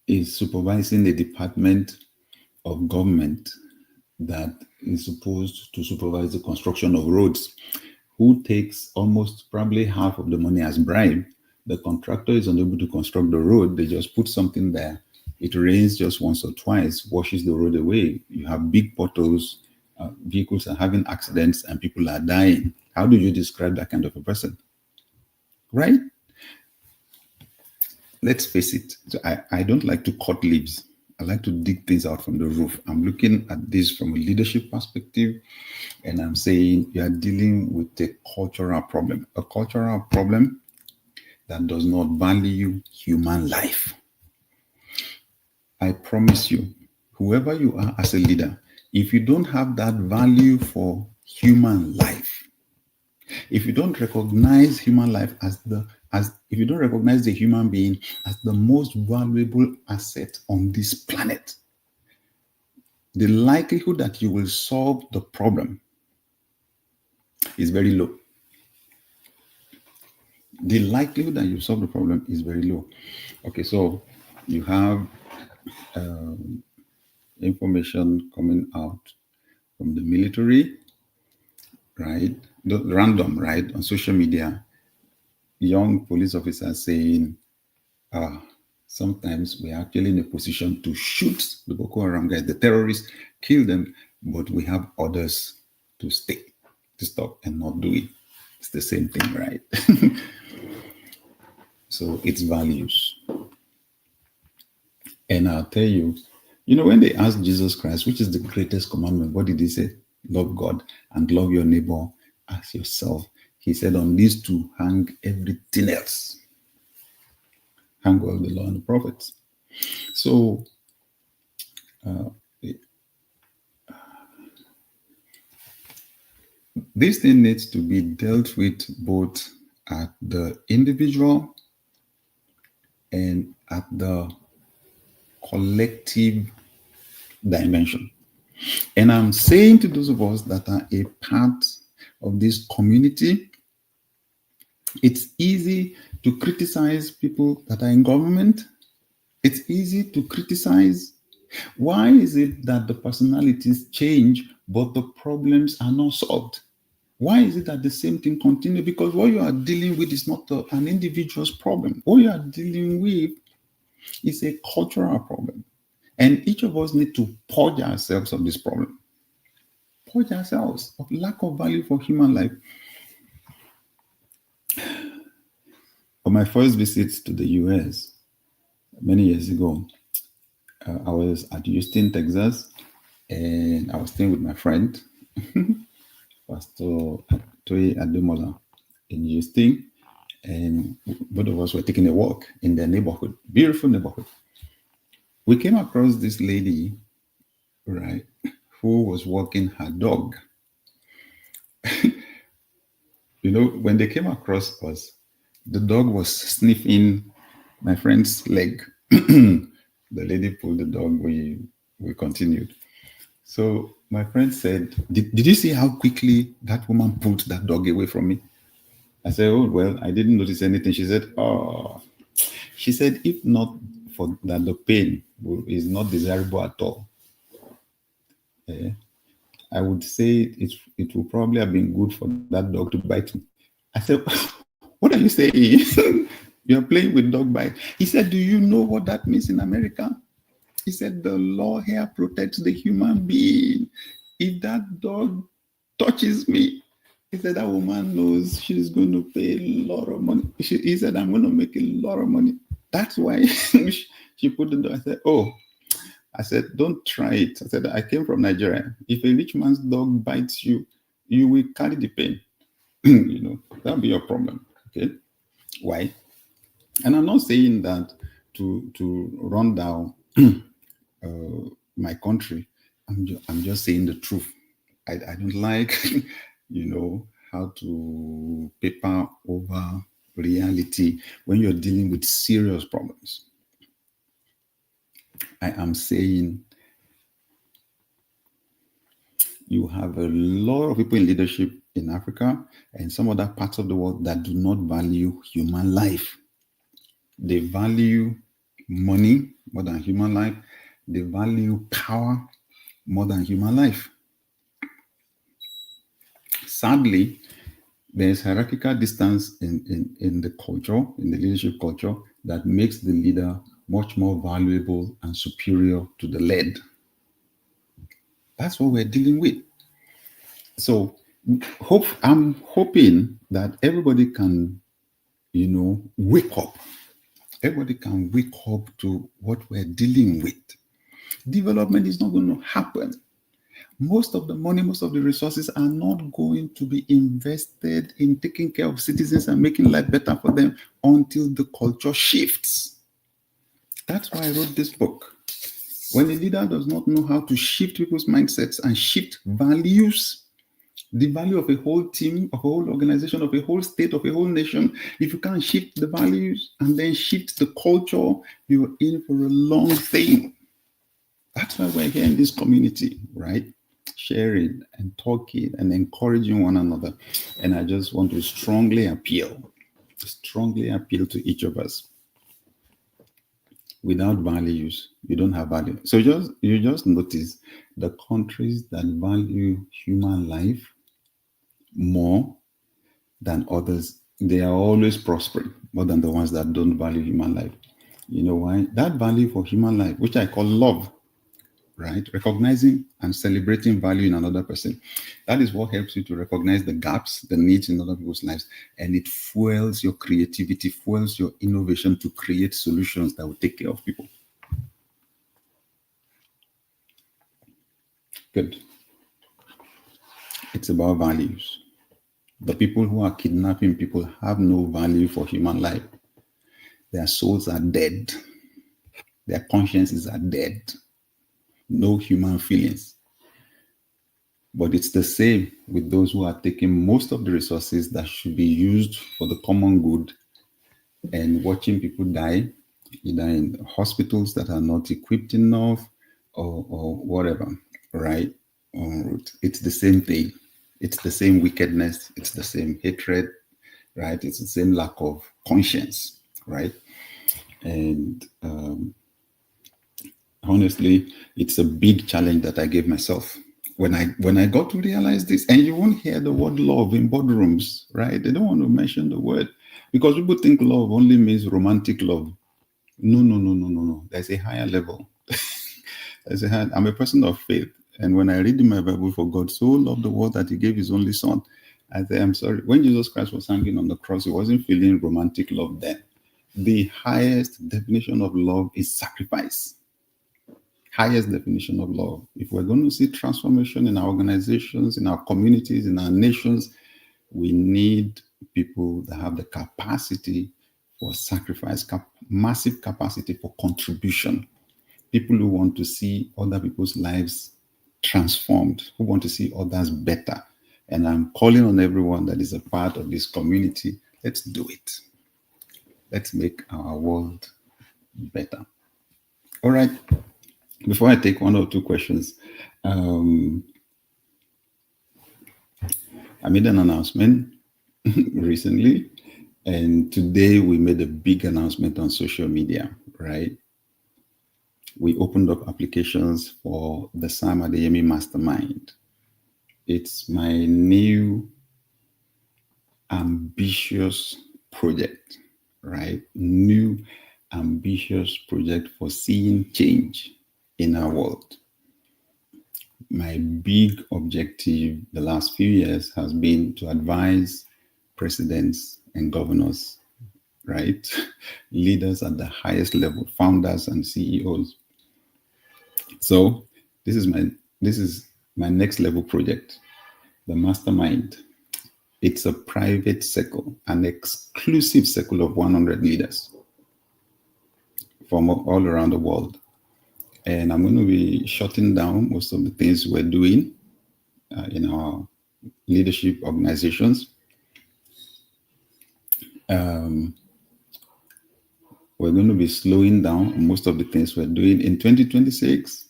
is supervising a department of government that is supposed to supervise the construction of roads, who takes almost probably half of the money as bribe? The contractor is unable to construct the road. They just put something there. It rains just once or twice, washes the road away. You have big potholes, vehicles are having accidents, and people are dying. How do you describe that kind of a person? Right? Let's face it. So I don't like to cut leaves. I like to dig things out from the roof. I'm looking at this from a leadership perspective, and I'm saying you are dealing with a cultural problem that does not value human life. I promise you, whoever you are as a leader, if you don't have that value for human life, if you don't recognize human life if you don't recognize the human being as the most valuable asset on this planet, the likelihood that you will solve the problem is very low. The likelihood that you solve the problem is very low. Okay, so you have information coming out from the military, right? Random, right? On social media, young police officers saying, sometimes we're actually in a position to shoot the Boko Haram guys, the terrorists, kill them, but we have orders to stay, to stop and not do it. It's the same thing, right? So it's values. And I'll tell you, when they asked Jesus Christ, which is the greatest commandment, what did he say? Love God and love your neighbor as yourself. He said, on these two hang everything else. Hang all the law and the prophets. So, this thing needs to be dealt with both at the individual and at the collective dimension. And I'm saying to those of us that are a part of this community, it's easy to criticize people that are in government. It's easy to criticize. Why is it that the personalities change, but the problems are not solved? Why is it that the same thing continues? Because what you are dealing with is not an individual's problem. What you are dealing with is a cultural problem. And each of us need to purge ourselves of this problem. Purge ourselves of lack of value for human life. On my first visit to the US many years ago, I was at Houston, Texas, and I was staying with my friend, Pastor Toye Ademola, in Houston, and both of us were taking a walk in their neighborhood, beautiful neighborhood. We came across this lady, right, who was walking her dog. When they came across us, the dog was sniffing my friend's leg. The lady pulled the dog, we continued. So my friend said, did you see how quickly that woman pulled that dog away from me? I said, oh, well, I didn't notice anything. She said, she said, if not for that, the pain is not desirable at all. I would say it will probably have been good for that dog to bite me. I said, what are you saying? You're playing with dog bite. He said, do you know what that means in America? He said, the law here protects the human being. If that dog touches me, he said, that woman knows she's going to pay a lot of money. He said, I'm going to make a lot of money. That's why she put the dog. I said, oh. I said, don't try it. I said, I came from Nigeria. If a rich man's dog bites you, you will carry the pain. That'll be your problem. Okay, why? And I'm not saying that to run down my country. I'm just saying the truth. I don't like, how to paper over reality when you're dealing with serious problems. I am saying you have a lot of people in leadership in Africa and some other parts of the world that do not value human life. They value money more than human life. They value power more than human life. Sadly, there's hierarchical distance in the culture, in the leadership culture, that makes the leader much more valuable and superior to the led. That's what we're dealing with. So I'm hoping that everybody can, wake up. Everybody can wake up to what we're dealing with. Development is not going to happen. Most of the money, most of the resources are not going to be invested in taking care of citizens and making life better for them until the culture shifts. That's why I wrote this book. When a leader does not know how to shift people's mindsets and shift values, the value of a whole team, of a whole organization, of a whole state, of a whole nation, if you can't shift the values and then shift the culture, you're in for a long thing. That's why we're here in this community, right? Sharing and talking and encouraging one another. And I just want to strongly appeal to each of us. Without values, you don't have value. So you just notice the countries that value human life more than others, they are always prospering more than the ones that don't value human life. You know why? That value for human life, which I call love, right? Recognizing and celebrating value in another person. That is what helps you to recognize the gaps, the needs in other people's lives. And it fuels your creativity, fuels your innovation to create solutions that will take care of people. Good. It's about values. The people who are kidnapping people have no value for human life. Their souls are dead. Their consciences are dead. No human feelings. But it's the same with those who are taking most of the resources that should be used for the common good and watching people die, either in hospitals that are not equipped enough or whatever, right? It's the same thing. It's the same wickedness. It's the same hatred, right? It's the same lack of conscience, right? And honestly, it's a big challenge that I gave myself when I got to realize this. And you won't hear the word love in boardrooms, right? They don't want to mention the word because people think love only means romantic love. No. There's a higher level. I'm a person of faith. And when I read in my Bible, for God so loved the world that he gave his only son, I say, I'm sorry. When Jesus Christ was hanging on the cross, he wasn't feeling romantic love then. The highest definition of love is sacrifice. Highest definition of love. If we're going to see transformation in our organizations, in our communities, in our nations, we need people that have the capacity for sacrifice, massive capacity for contribution. People who want to see other people's lives transformed, who want to see others better. And I'm calling on everyone that is a part of this community. Let's do it. Let's make our world better. All right. Before I take one or two questions, I made an announcement recently, and today we made a big announcement on social media, right? We opened up applications for the Sam Adeyemi Mastermind. It's my new ambitious project, right? New ambitious project for seeing change in our world. My big objective the last few years has been to advise presidents and governors, right? Leaders at the highest level, founders and CEOs. So this is my next level project, the Mastermind. It's a private circle, an exclusive circle of 100 leaders from all around the world. And I'm going to be shutting down most of the things we're doing in our leadership organizations. We're going to be slowing down most of the things we're doing in 2026.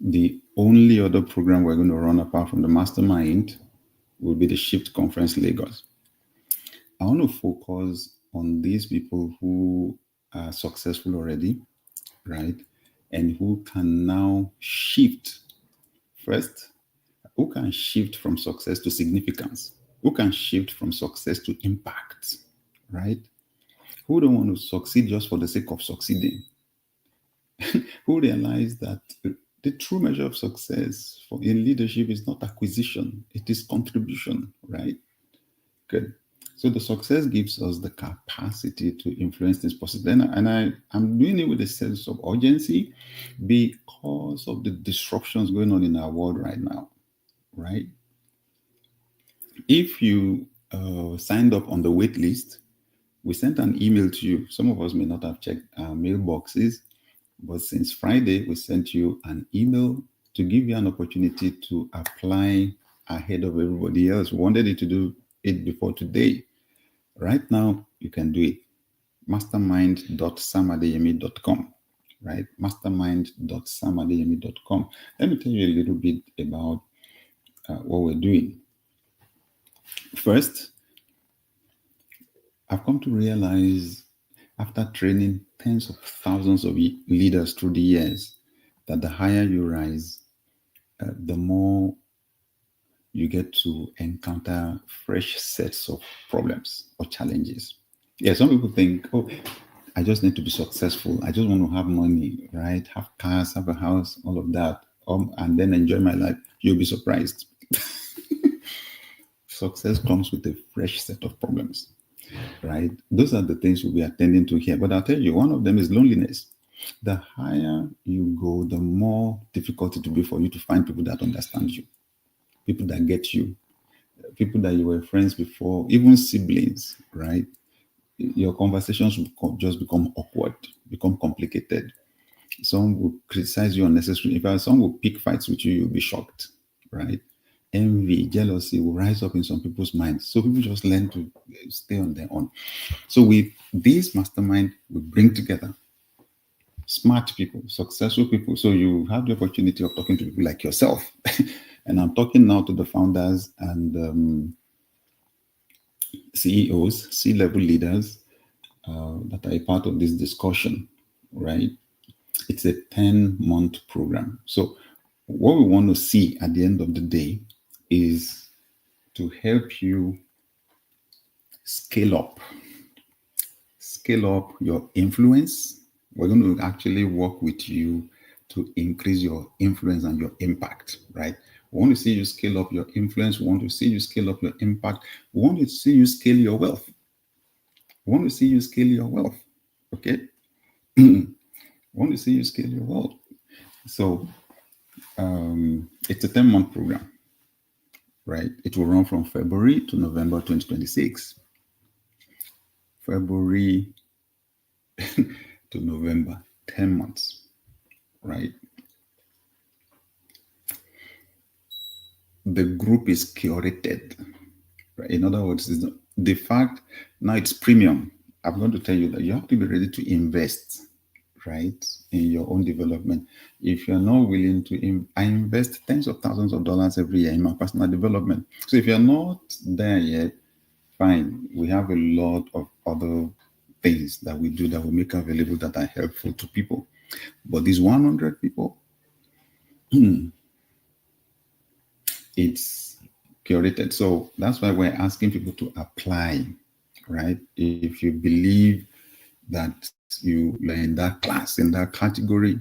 The only other program we're going to run apart from the Mastermind will be the Shift Conference Lagos. I want to focus on these people who are successful already, right? And who can now shift. First, who can shift from success to significance? Who can shift from success to impact, right? Who don't want to succeed just for the sake of succeeding? Who realize that the true measure of success in leadership is not acquisition, it is contribution, right? Good. So the success gives us the capacity to influence this positive. And I'm doing it with a sense of urgency because of the disruptions going on in our world right now, right? If you signed up on the wait list, we sent an email to you. Some of us may not have checked our mailboxes, but since Friday, we sent you an email to give you an opportunity to apply ahead of everybody else. We wanted you to do it before today. Right now, you can do it. Mastermind.samadeyemi.com, right? Mastermind.samadeyemi.com. Let me tell you a little bit about what we're doing. First, I've come to realize after training tens of thousands of leaders through the years that the higher you rise, the more you get to encounter fresh sets of problems or challenges. Yeah, some people think, oh, I just need to be successful. I just want to have money, right? Have cars, have a house, all of that, and then enjoy my life. You'll be surprised. Success comes with a fresh set of problems, right? Those are the things we'll be attending to here. But I'll tell you, one of them is loneliness. The higher you go, the more difficult it will be for you to find people that understand you, people that get you, people that you were friends before, even siblings, right? Your conversations will just become awkward, become complicated. Some will criticize you unnecessarily. In fact, some will pick fights with you, you'll be shocked, right? Envy, jealousy will rise up in some people's minds. So people just learn to stay on their own. So with this mastermind, we bring together smart people, successful people. So you have the opportunity of talking to people like yourself. And I'm talking now to the founders and CEOs, C-level leaders that are a part of this discussion, right? It's a 10-month program. So what we want to see at the end of the day is to help you scale up your influence. We're going to actually work with you to increase your influence and your impact, right? We want to see you scale up your influence. We want to see you scale up your impact. We want to see you scale your wealth. We want to see you scale your wealth, okay? We want to see you scale your wealth. So it's a 10-month program, right? It will run from February to November 2026. February to November, 10 months, right? The group is curated, right? In other words, the fact now it's premium. I'm going to tell you that you have to be ready to invest, right, in your own development. If you're not willing to, I invest tens of thousands of dollars every year in my personal development. So if you're not there yet, fine. We have a lot of other things that we do that we make available that are helpful to people. But these 100 people, it's curated. So that's why we're asking people to apply, right? If you believe that you are in that class, in that category,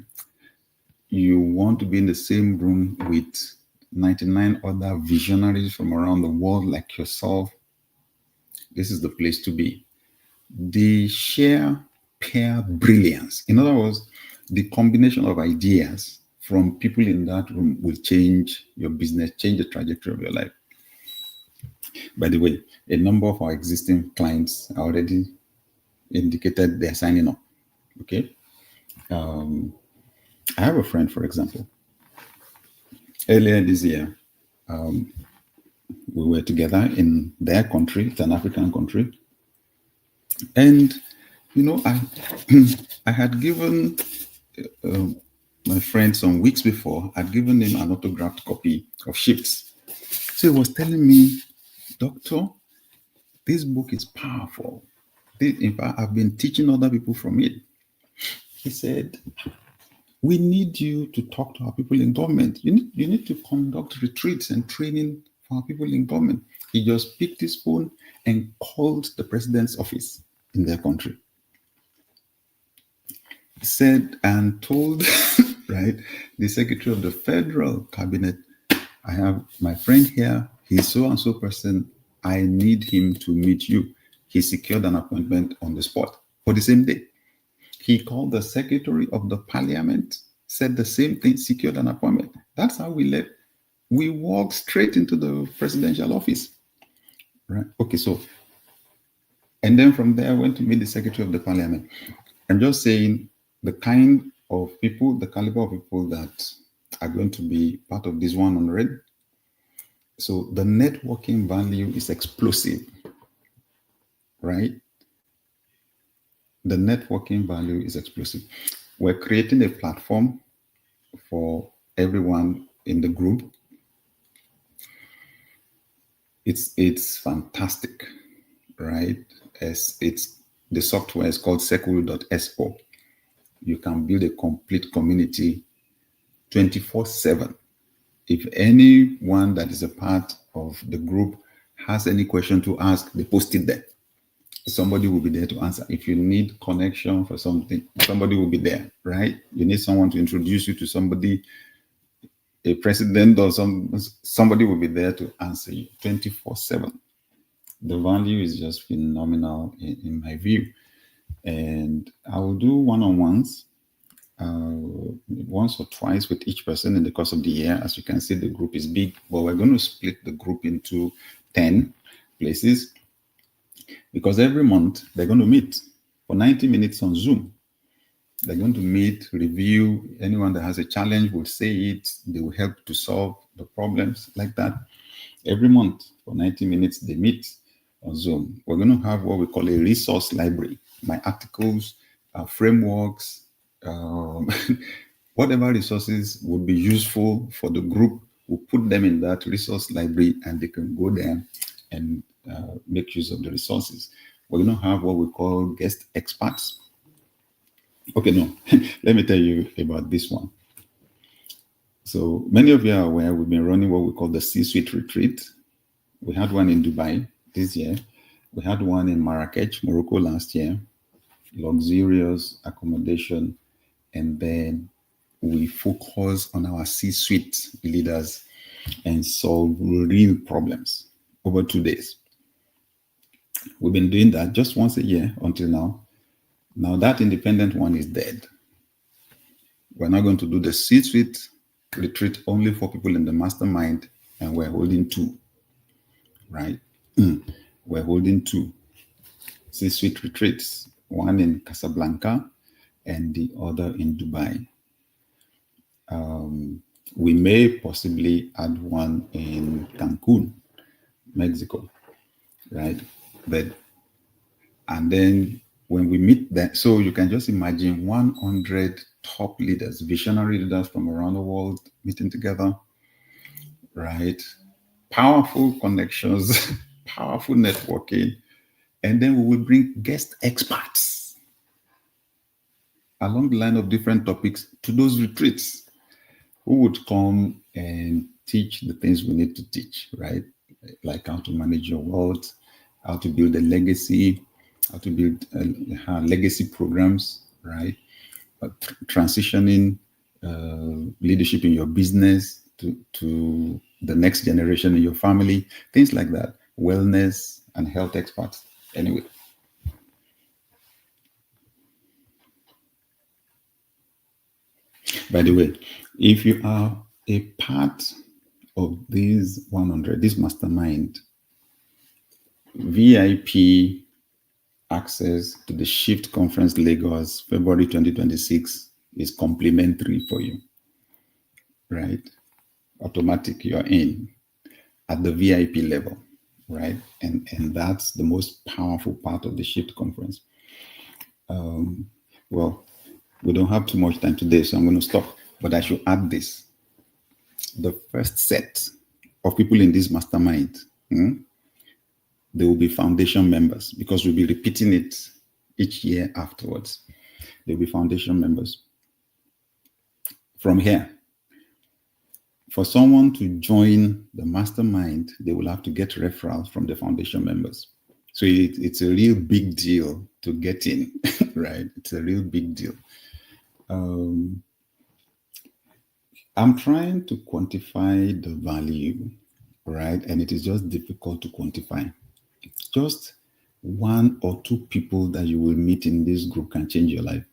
you want to be in the same room with 99 other visionaries from around the world like yourself, this is the place to be. The sheer pair brilliance, in other words, the combination of ideas from people in that room will change your business, change the trajectory of your life. By the way, a number of our existing clients are already indicated they're signing up. Okay. I have a friend, for example. Earlier this year, we were together in their country. It's an African country. And, I had given my friend some weeks before, I'd given him an autographed copy of Shifts. So he was telling me, Doctor, this book is powerful. In fact, I've been teaching other people from it. He said, we need you to talk to our people in government. You need to conduct retreats and training for our people in government. He just picked his phone and called the president's office in their country. He said and told, right, the secretary of the federal cabinet, I have my friend here. He's so-and-so person. I need him to meet you. He secured an appointment on the spot for the same day. He called the secretary of the parliament, said the same thing, secured an appointment. That's how we left. We walked straight into the presidential office. Right? Okay, so, and then from there, I went to meet the secretary of the parliament. I'm just saying the kind of people, the caliber of people that are going to be part of this 100. So the networking value is explosive, right? The networking value is explosive. We're creating a platform for everyone in the group. It's fantastic, right? The software is called Sekulu.so. You can build a complete community 24/7. If anyone that is a part of the group has any question to ask, they post it there. Somebody will be there to answer. If you need connection for something, somebody will be there, right? You need someone to introduce you to somebody, a president or somebody will be there to answer you 24/7. The value is just phenomenal in my view. And I will do one-on-ones once or twice with each person in the course of the year. As you can see, the group is big, but we're going to split the group into 10 places because every month they're going to meet for 90 minutes on Zoom. They're going to meet, review. Anyone that has a challenge will say it. They will help to solve the problems like that. Every month for 90 minutes, they meet on Zoom. We're going to have what we call a resource library. My articles, frameworks, whatever resources would be useful for the group, we'll put them in that resource library and they can go there and make use of the resources. We're going to have what we call guest experts. Okay, no, let me tell you about this one. So many of you are aware we've been running what we call the C-suite retreat. We had one in Dubai this year. We had one in Marrakech, Morocco last year. Luxurious accommodation. And then we focus on our C-suite leaders and solve real problems over 2 days. We've been doing that just once a year until now. Now that independent one is dead. We're not going to do the C-suite retreat only for people in the mastermind, and we're holding 2, right? We're holding 2 C-suite retreats, one in Casablanca and the other in Dubai. We may possibly add one in Cancun, Mexico, right? And then when we meet that, so you can just imagine 100 top leaders, visionary leaders from around the world meeting together, right? Powerful connections, powerful networking, and then we will bring guest experts along the line of different topics to those retreats who would come and teach the things we need to teach, right? Like how to manage your wealth, how to build a legacy, how to build legacy programs, right? Transitioning leadership in your business to the next generation in your family, things like that. Wellness and health experts. Anyway. By the way, if you are a part of these 100, this mastermind, VIP access to the Shift Conference Lagos, February 2026 is complimentary for you, right? Automatic, you're in at the VIP level, right? And that's the most powerful part of the Shift Conference. Well, we don't have too much time today, so I'm going to stop, but I should add this. The first set of people in this mastermind, they will be foundation members because we'll be repeating it each year afterwards. They'll be foundation members. From here, for someone to join the mastermind, they will have to get referrals from the foundation members. So it's a real big deal to get in, right? It's a real big deal. I'm trying to quantify the value, right? And it is just difficult to quantify. Just 1 or 2 people that you will meet in this group can change your life.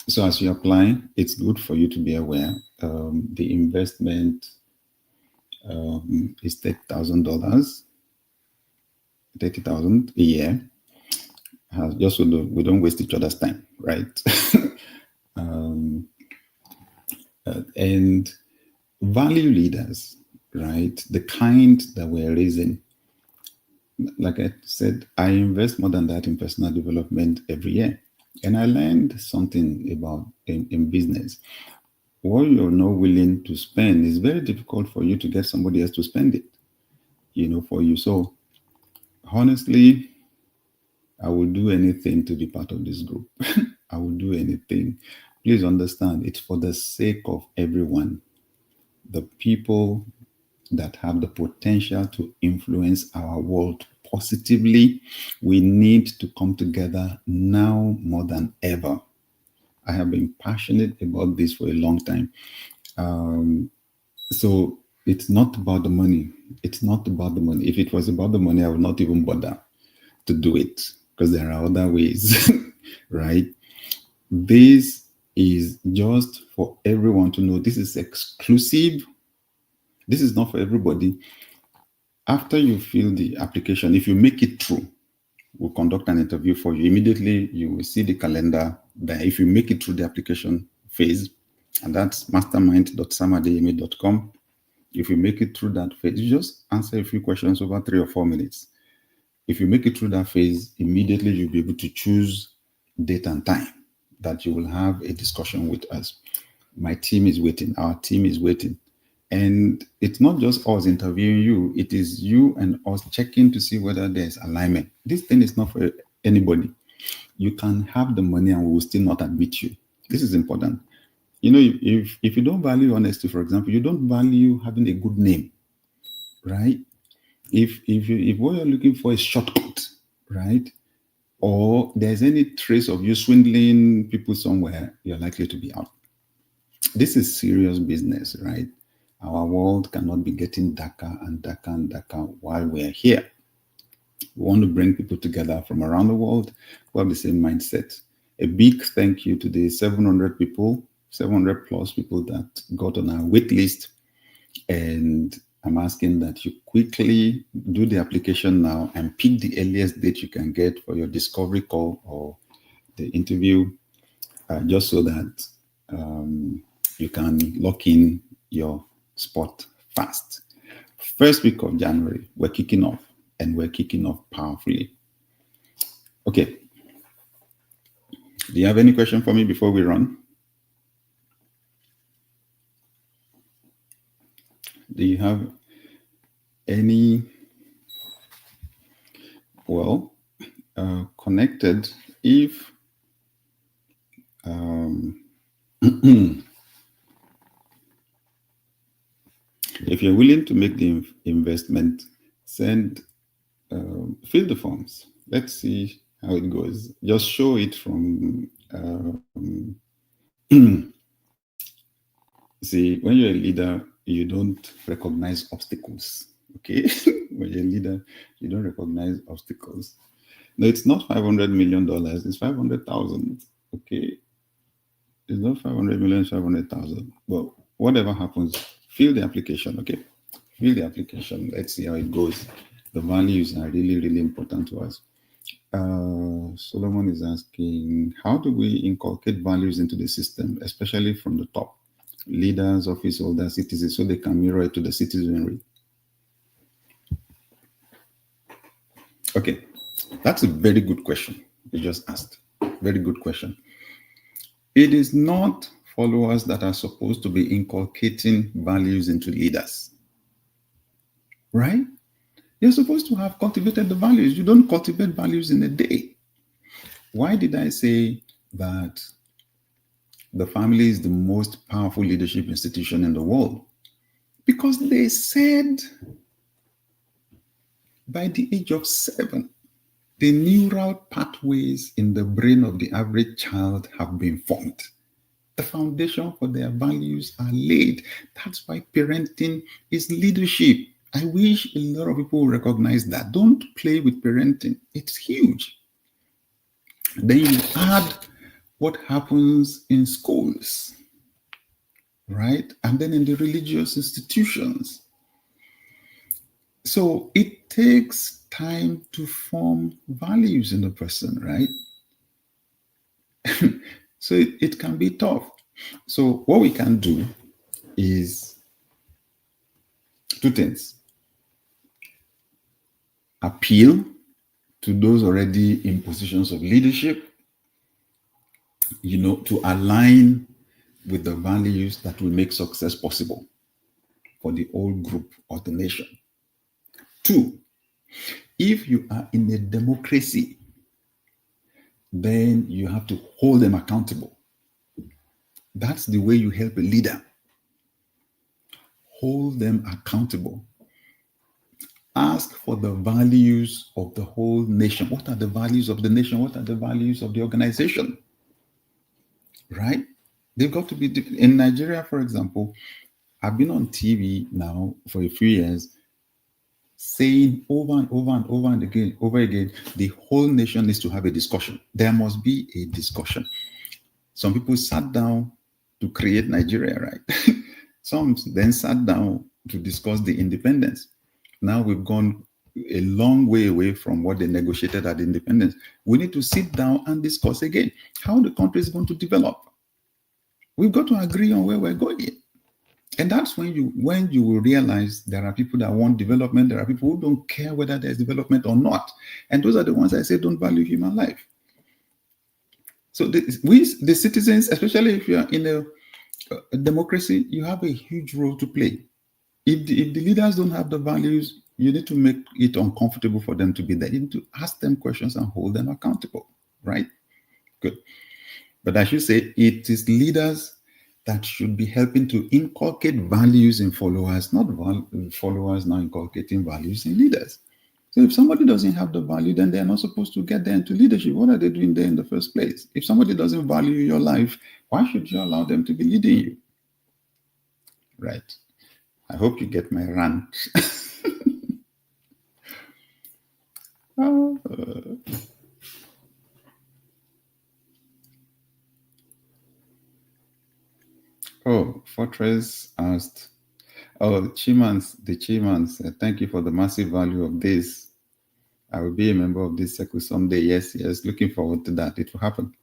So as you apply, it's good for you to be aware. The investment is $30,000, $30,000 a year. Just so we don't waste each other's time, right? And value leaders, right? The kind that we're raising. Like I said, I invest more than that in personal development every year. And I learned something about in business. What you're not willing to spend is very difficult for you to get somebody else to spend it, for you. So honestly, I will do anything to be part of this group. I will do anything. Please understand, it's for the sake of everyone. The people that have the potential to influence our world positively, we need to come together now more than ever. I have been passionate about this for a long time. So it's not about the money. It's not about the money. If it was about the money, I would not even bother to do it because there are other ways, right? This is just for everyone to know. This is exclusive. This is not for everybody. After you fill the application, if you make it through, we'll conduct an interview for you. Immediately, you will see the calendar there. If you make it through the application phase, and that's mastermind.samadeyemi.com. If you make it through that phase, you just answer a few questions over 3 or 4 minutes. If you make it through that phase, immediately you'll be able to choose date and time that you will have a discussion with us. My team is waiting. Our team is waiting. And it's not just us interviewing you. It is you and us checking to see whether there's alignment. This thing is not for anybody. You can have the money and we will still not admit you. This is important. If you don't value honesty, for example, you don't value having a good name, right? If what you're looking for is shortcut, right? Or there's any trace of you swindling people somewhere, you're likely to be out. This is serious business, right? Our world cannot be getting darker and darker and darker while we're here. We want to bring people together from around the world who have the same mindset. A big thank you to the 700 plus people that got on our wait list. And I'm asking that you quickly do the application now and pick the earliest date you can get for your discovery call or the interview, just so that you can lock in your spot fast. First week of January, we're kicking off, and we're kicking off powerfully. Okay. Do you have any question for me before we run? Do you have any? Well, connected, if if you're willing to make the investment, fill the forms. Let's see how it goes. Just show it from, see, when you're a leader, you don't recognize obstacles, okay? When you're a leader, you don't recognize obstacles. No, it's not $500 million, it's 500,000, okay? It's not 500 million, 500,000. Well, whatever happens, fill the application, okay? Fill the application. Let's see how it goes. The values are really, really important to us. Solomon is asking, how do we inculcate values into the system, especially from the top? Leaders, office holders, citizens, so they can mirror it to the citizenry. Okay, that's a very good question you just asked. Very good question. It is not followers that are supposed to be inculcating values into leaders, right? You're supposed to have cultivated the values. You don't cultivate values in a day. Why did I say that the family is the most powerful leadership institution in the world? Because they said by the age of 7, the neural pathways in the brain of the average child have been formed. The foundation for their values are laid. That's why parenting is leadership. I wish a lot of people recognize that. Don't play with parenting. It's huge. Then you add what happens in schools, right? And then in the religious institutions. So it takes time to form values in a person, right? So it can be tough. So what we can do is 2 things. Appeal to those already in positions of leadership, to align with the values that will make success possible for the whole group or the nation. 2, if you are in a democracy, then you have to hold them accountable. That's the way you help a leader. Hold them accountable. Ask for the values of the whole nation. What are the values of the nation? What are the values of the organization? Right? They've got to be in Nigeria, for example. I've been on TV now for a few years saying over and over and over again, the whole nation needs to have a discussion. There must be a discussion. Some people sat down to create Nigeria, right? Some then sat down to discuss the independence. Now we've gone a long way away from what they negotiated at independence. We need to sit down and discuss again how the country is going to develop. We've got to agree on where we're going. And that's when you will realize there are people that want development, there are people who don't care whether there's development or not. And those are the ones I say don't value human life. So the citizens, especially if you are in a democracy, you have a huge role to play. If the leaders don't have the values, you need to make it uncomfortable for them to be there. You need to ask them questions and hold them accountable, right? Good. But I should say it is leaders that should be helping to inculcate values in followers, not followers now inculcating values in leaders. So if somebody doesn't have the value, then they're not supposed to get there into leadership. What are they doing there in the first place? If somebody doesn't value your life, why should you allow them to be leading you? Right. I hope you get my rant. Fortress asked, the Chimans, thank you for the massive value of this. I will be a member of this circle someday. Yes, looking forward to that. It will happen.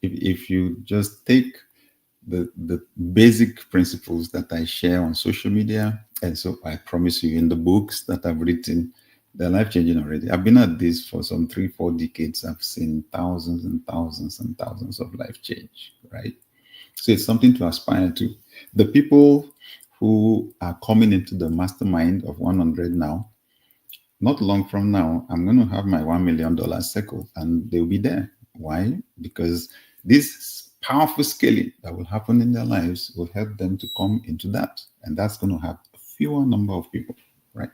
If you just take the basic principles that I share on social media, and so I promise you in the books that I've written, they're life-changing already. I've been at this for some 3-4 decades. I've seen thousands and thousands and thousands of life change, right? So it's something to aspire to. The people who are coming into the mastermind of 100 now, not long from now, I'm going to have my $1 million circle and they'll be there. Why? Because this powerful scaling that will happen in their lives will help them to come into that. And that's going to have a fewer number of people, right?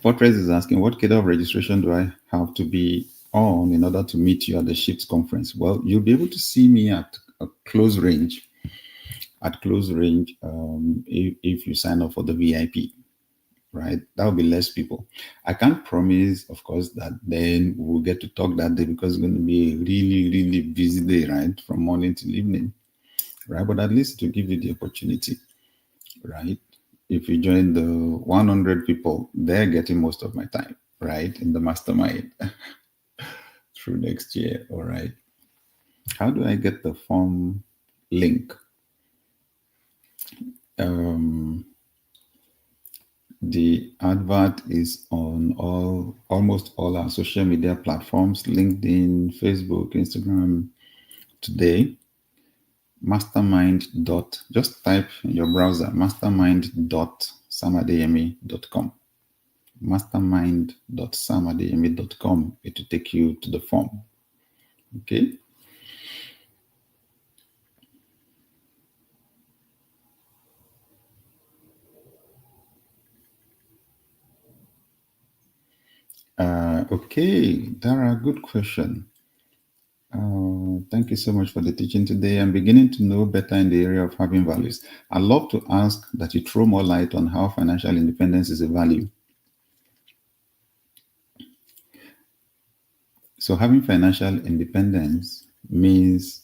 Fortress is asking, what cadre of registration do I have to be on in order to meet you at the Ships conference? Well, you'll be able to see me at a close range. If you sign up for the VIP, right? That will be less people. I can't promise, of course, that then we'll get to talk that day because it's going to be a really, really busy day, right? From morning till evening, right? But at least to give you the opportunity, right? if you join the 100 people, they're getting most of my time, right? In the mastermind through next year. All right. How do I get the form link? The advert is on almost all our social media platforms, LinkedIn, Facebook, Instagram. Today, just type in your browser mastermind.samadeyemi.com. mastermind.samadeyemi.com. It will take you to the form. Okay. Okay, Dara, good question. Thank you so much for the teaching today. I'm beginning to know better in the area of having values. I'd love to ask that you throw more light on how financial independence is a value. So having financial independence means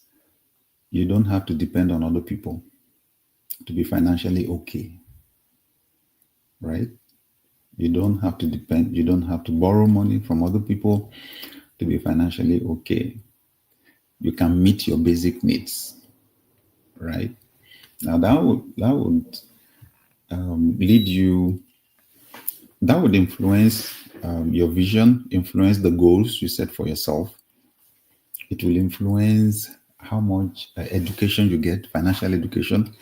you don't have to depend on other people to be financially okay, right? You don't have to depend, you don't have to borrow money from other people to be financially okay. You can meet your basic needs, right? Now that would lead you, that would influence your vision, influence the goals you set for yourself. It will influence how much education you get, financial education.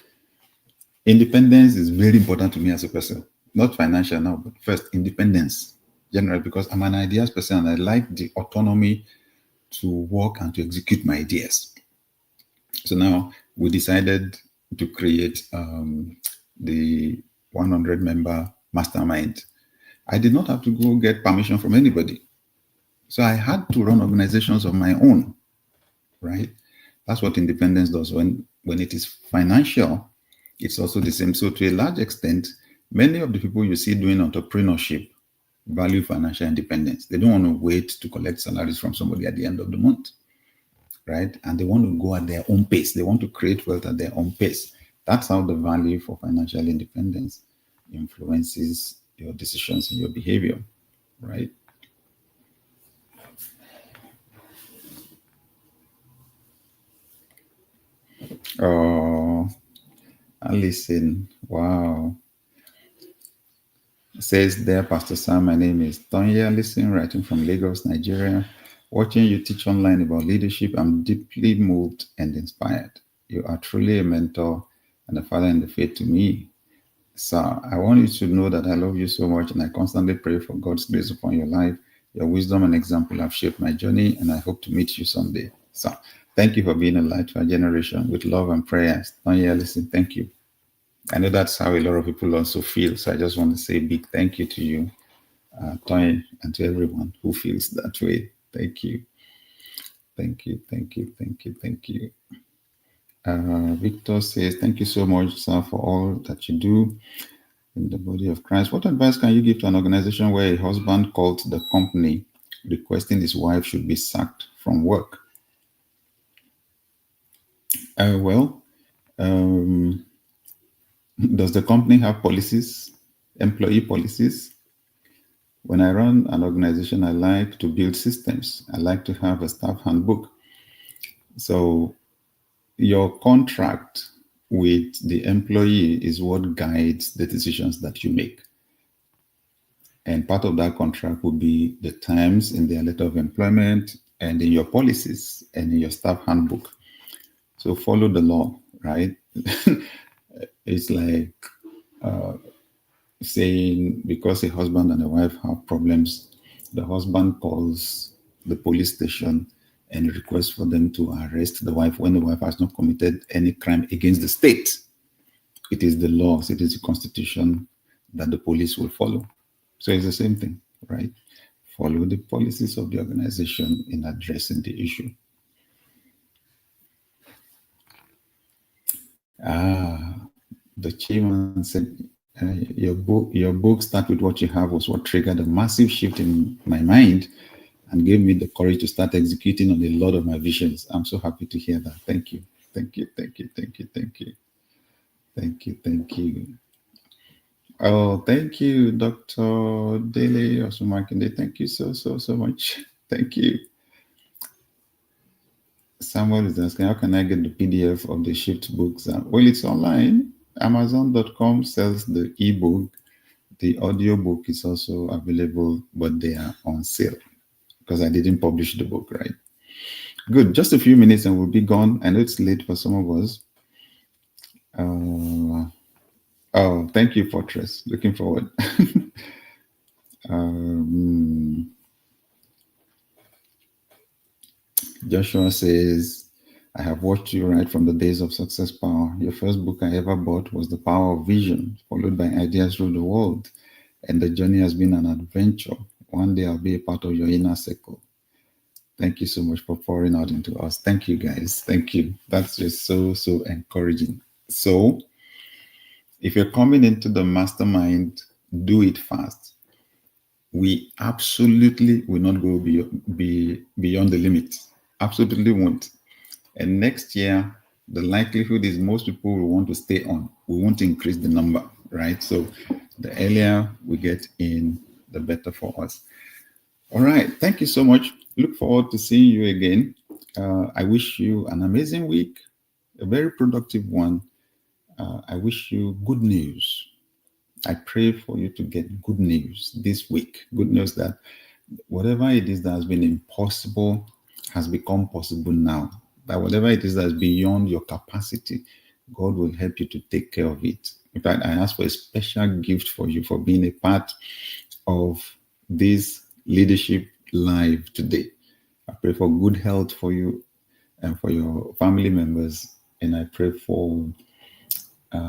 Independence is very important to me as a person, not financial now, but first independence, generally, because I'm an ideas person and I like the autonomy to work and to execute my ideas. So now we decided to create the 100-member mastermind. I did not have to go get permission from anybody. So I had to run organizations of my own, right? That's what independence does. When it is financial, it's also the same. So to a large extent, many of the people you see doing entrepreneurship value financial independence. They don't want to wait to collect salaries from somebody at the end of the month, right? And they want to go at their own pace. They want to create wealth at their own pace. That's how the value for financial independence influences your decisions and your behavior, right? Oh, listen, wow. Says there, Pastor Sam, my name is Tonya Listen, writing from Lagos, Nigeria. Watching you teach online about leadership, I'm deeply moved and inspired. You are truly a mentor and a father in the faith to me. Sir, I want you to know that I love you so much and I constantly pray for God's grace upon your life. Your wisdom and example have shaped my journey and I hope to meet you someday. Sir, thank you for being a light to our generation with love and prayers. Tonya Listen, thank you. I know that's how a lot of people also feel. So I just want to say a big thank you to you, Tony, and to everyone who feels that way. Thank you. Thank you, thank you, thank you, thank you. Victor says, thank you so much, sir, for all that you do in the body of Christ. What advice can you give to an organization where a husband called the company requesting his wife should be sacked from work? Does the company have policies, employee policies? When I run an organization, I like to build systems. I like to have a staff handbook. So your contract with the employee is what guides the decisions that you make. And part of that contract would be the terms in their letter of employment and in your policies and in your staff handbook. So follow the law, right? It's like saying because a husband and a wife have problems, the husband calls the police station and requests for them to arrest the wife when the wife has not committed any crime against the state. It is the laws, it is the constitution that the police will follow. So it's the same thing, right? Follow the policies of the organization in addressing the issue. The chairman said, your book Start With What You Have was what triggered a massive shift in my mind and gave me the courage to start executing on a lot of my visions. I'm so happy to hear that. Thank you. Thank you. Thank you. Thank you. Thank you. Thank you. Thank you. Oh, thank you, Dr. Dele Osumakinde. Thank you so much. Thank you. Samuel is asking, how can I get the PDF of the Shift books? Well, it's online. Amazon.com sells the ebook. The audiobook is also available, but they are on sale because I didn't publish the book, right? Good. Just a few minutes and we'll be gone. I know it's late for some of us. Oh, thank you, Fortress. Looking forward. Joshua says, I have watched you write from the days of Success Power. Your first book I ever bought was The Power of Vision, followed by Ideas Rule the World. And the journey has been an adventure. One day I'll be a part of your inner circle. Thank you so much for pouring out into us. Thank you, guys. Thank you. That's just so encouraging. So, if you're coming into the mastermind, do it fast. We absolutely will not go beyond the limit. Absolutely won't. And next year, the likelihood is most people will want to stay on. We won't increase the number, right? So the earlier we get in, the better for us. All right. Thank you so much. Look forward to seeing you again. I wish you an amazing week, a very productive one. I wish you good news. I pray for you to get good news this week. Good news that whatever it is that has been impossible has become possible now. That whatever it is that is beyond your capacity, God will help you to take care of it. In fact, I ask for a special gift for you for being a part of this leadership live today. I pray for good health for you and for your family members. And I pray for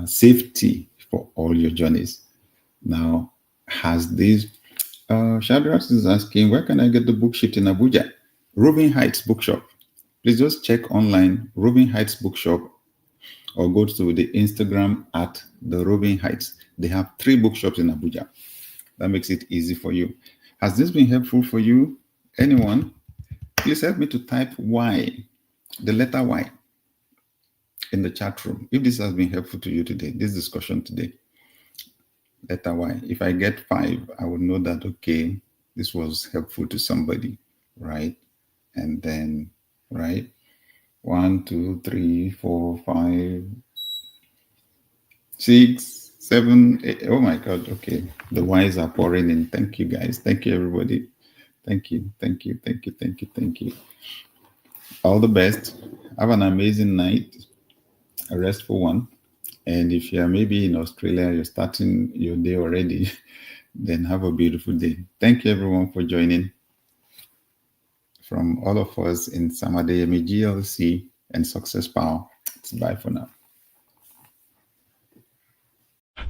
safety for all your journeys. Now, has this Shadrach is asking, where can I get the book sheet in Abuja? Roving Heights Bookshop. Please just check online, Roving Heights Bookshop, or go to the Instagram at the Roving Heights. They have 3 bookshops in Abuja. That makes it easy for you. Has this been helpful for you? Anyone? Please help me to type Y, the letter Y, in the chat room. If this has been helpful to you today, this discussion today, letter Y. If I get 5, I will know that, okay, this was helpful to somebody, right? And then, right? 1, 2, 3, 4, 5, 6, 7, 8. Oh my God. Okay. The Y's are pouring in. Thank you, guys. Thank you, everybody. Thank you. Thank you. Thank you. Thank you. Thank you. All the best. Have an amazing night. A restful one. And if you're maybe in Australia, you're starting your day already, then have a beautiful day. Thank you, everyone, for joining. From all of us in Samadeyemi GLC and Success Power, it's bye for now.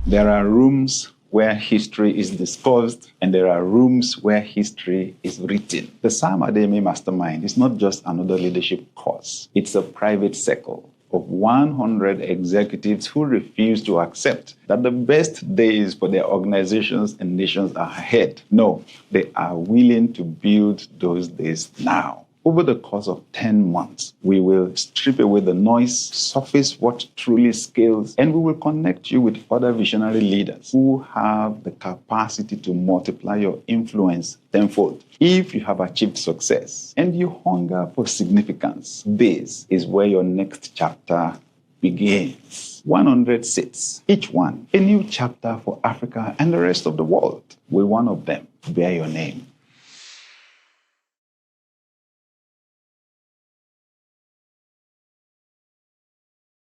There are rooms where history is discussed, and there are rooms where history is written. The Sam Adeyemi Mastermind is not just another leadership course. It's a private circle of 100 executives who refuse to accept that the best days for their organizations and nations are ahead. No, they are willing to build those days now. Over the course of 10 months, we will strip away the noise, surface what truly scales, and we will connect you with other visionary leaders who have the capacity to multiply your influence tenfold. If you have achieved success and you hunger for significance, this is where your next chapter begins. 100 seats, each one a new chapter for Africa and the rest of the world. Will one of them bear your name?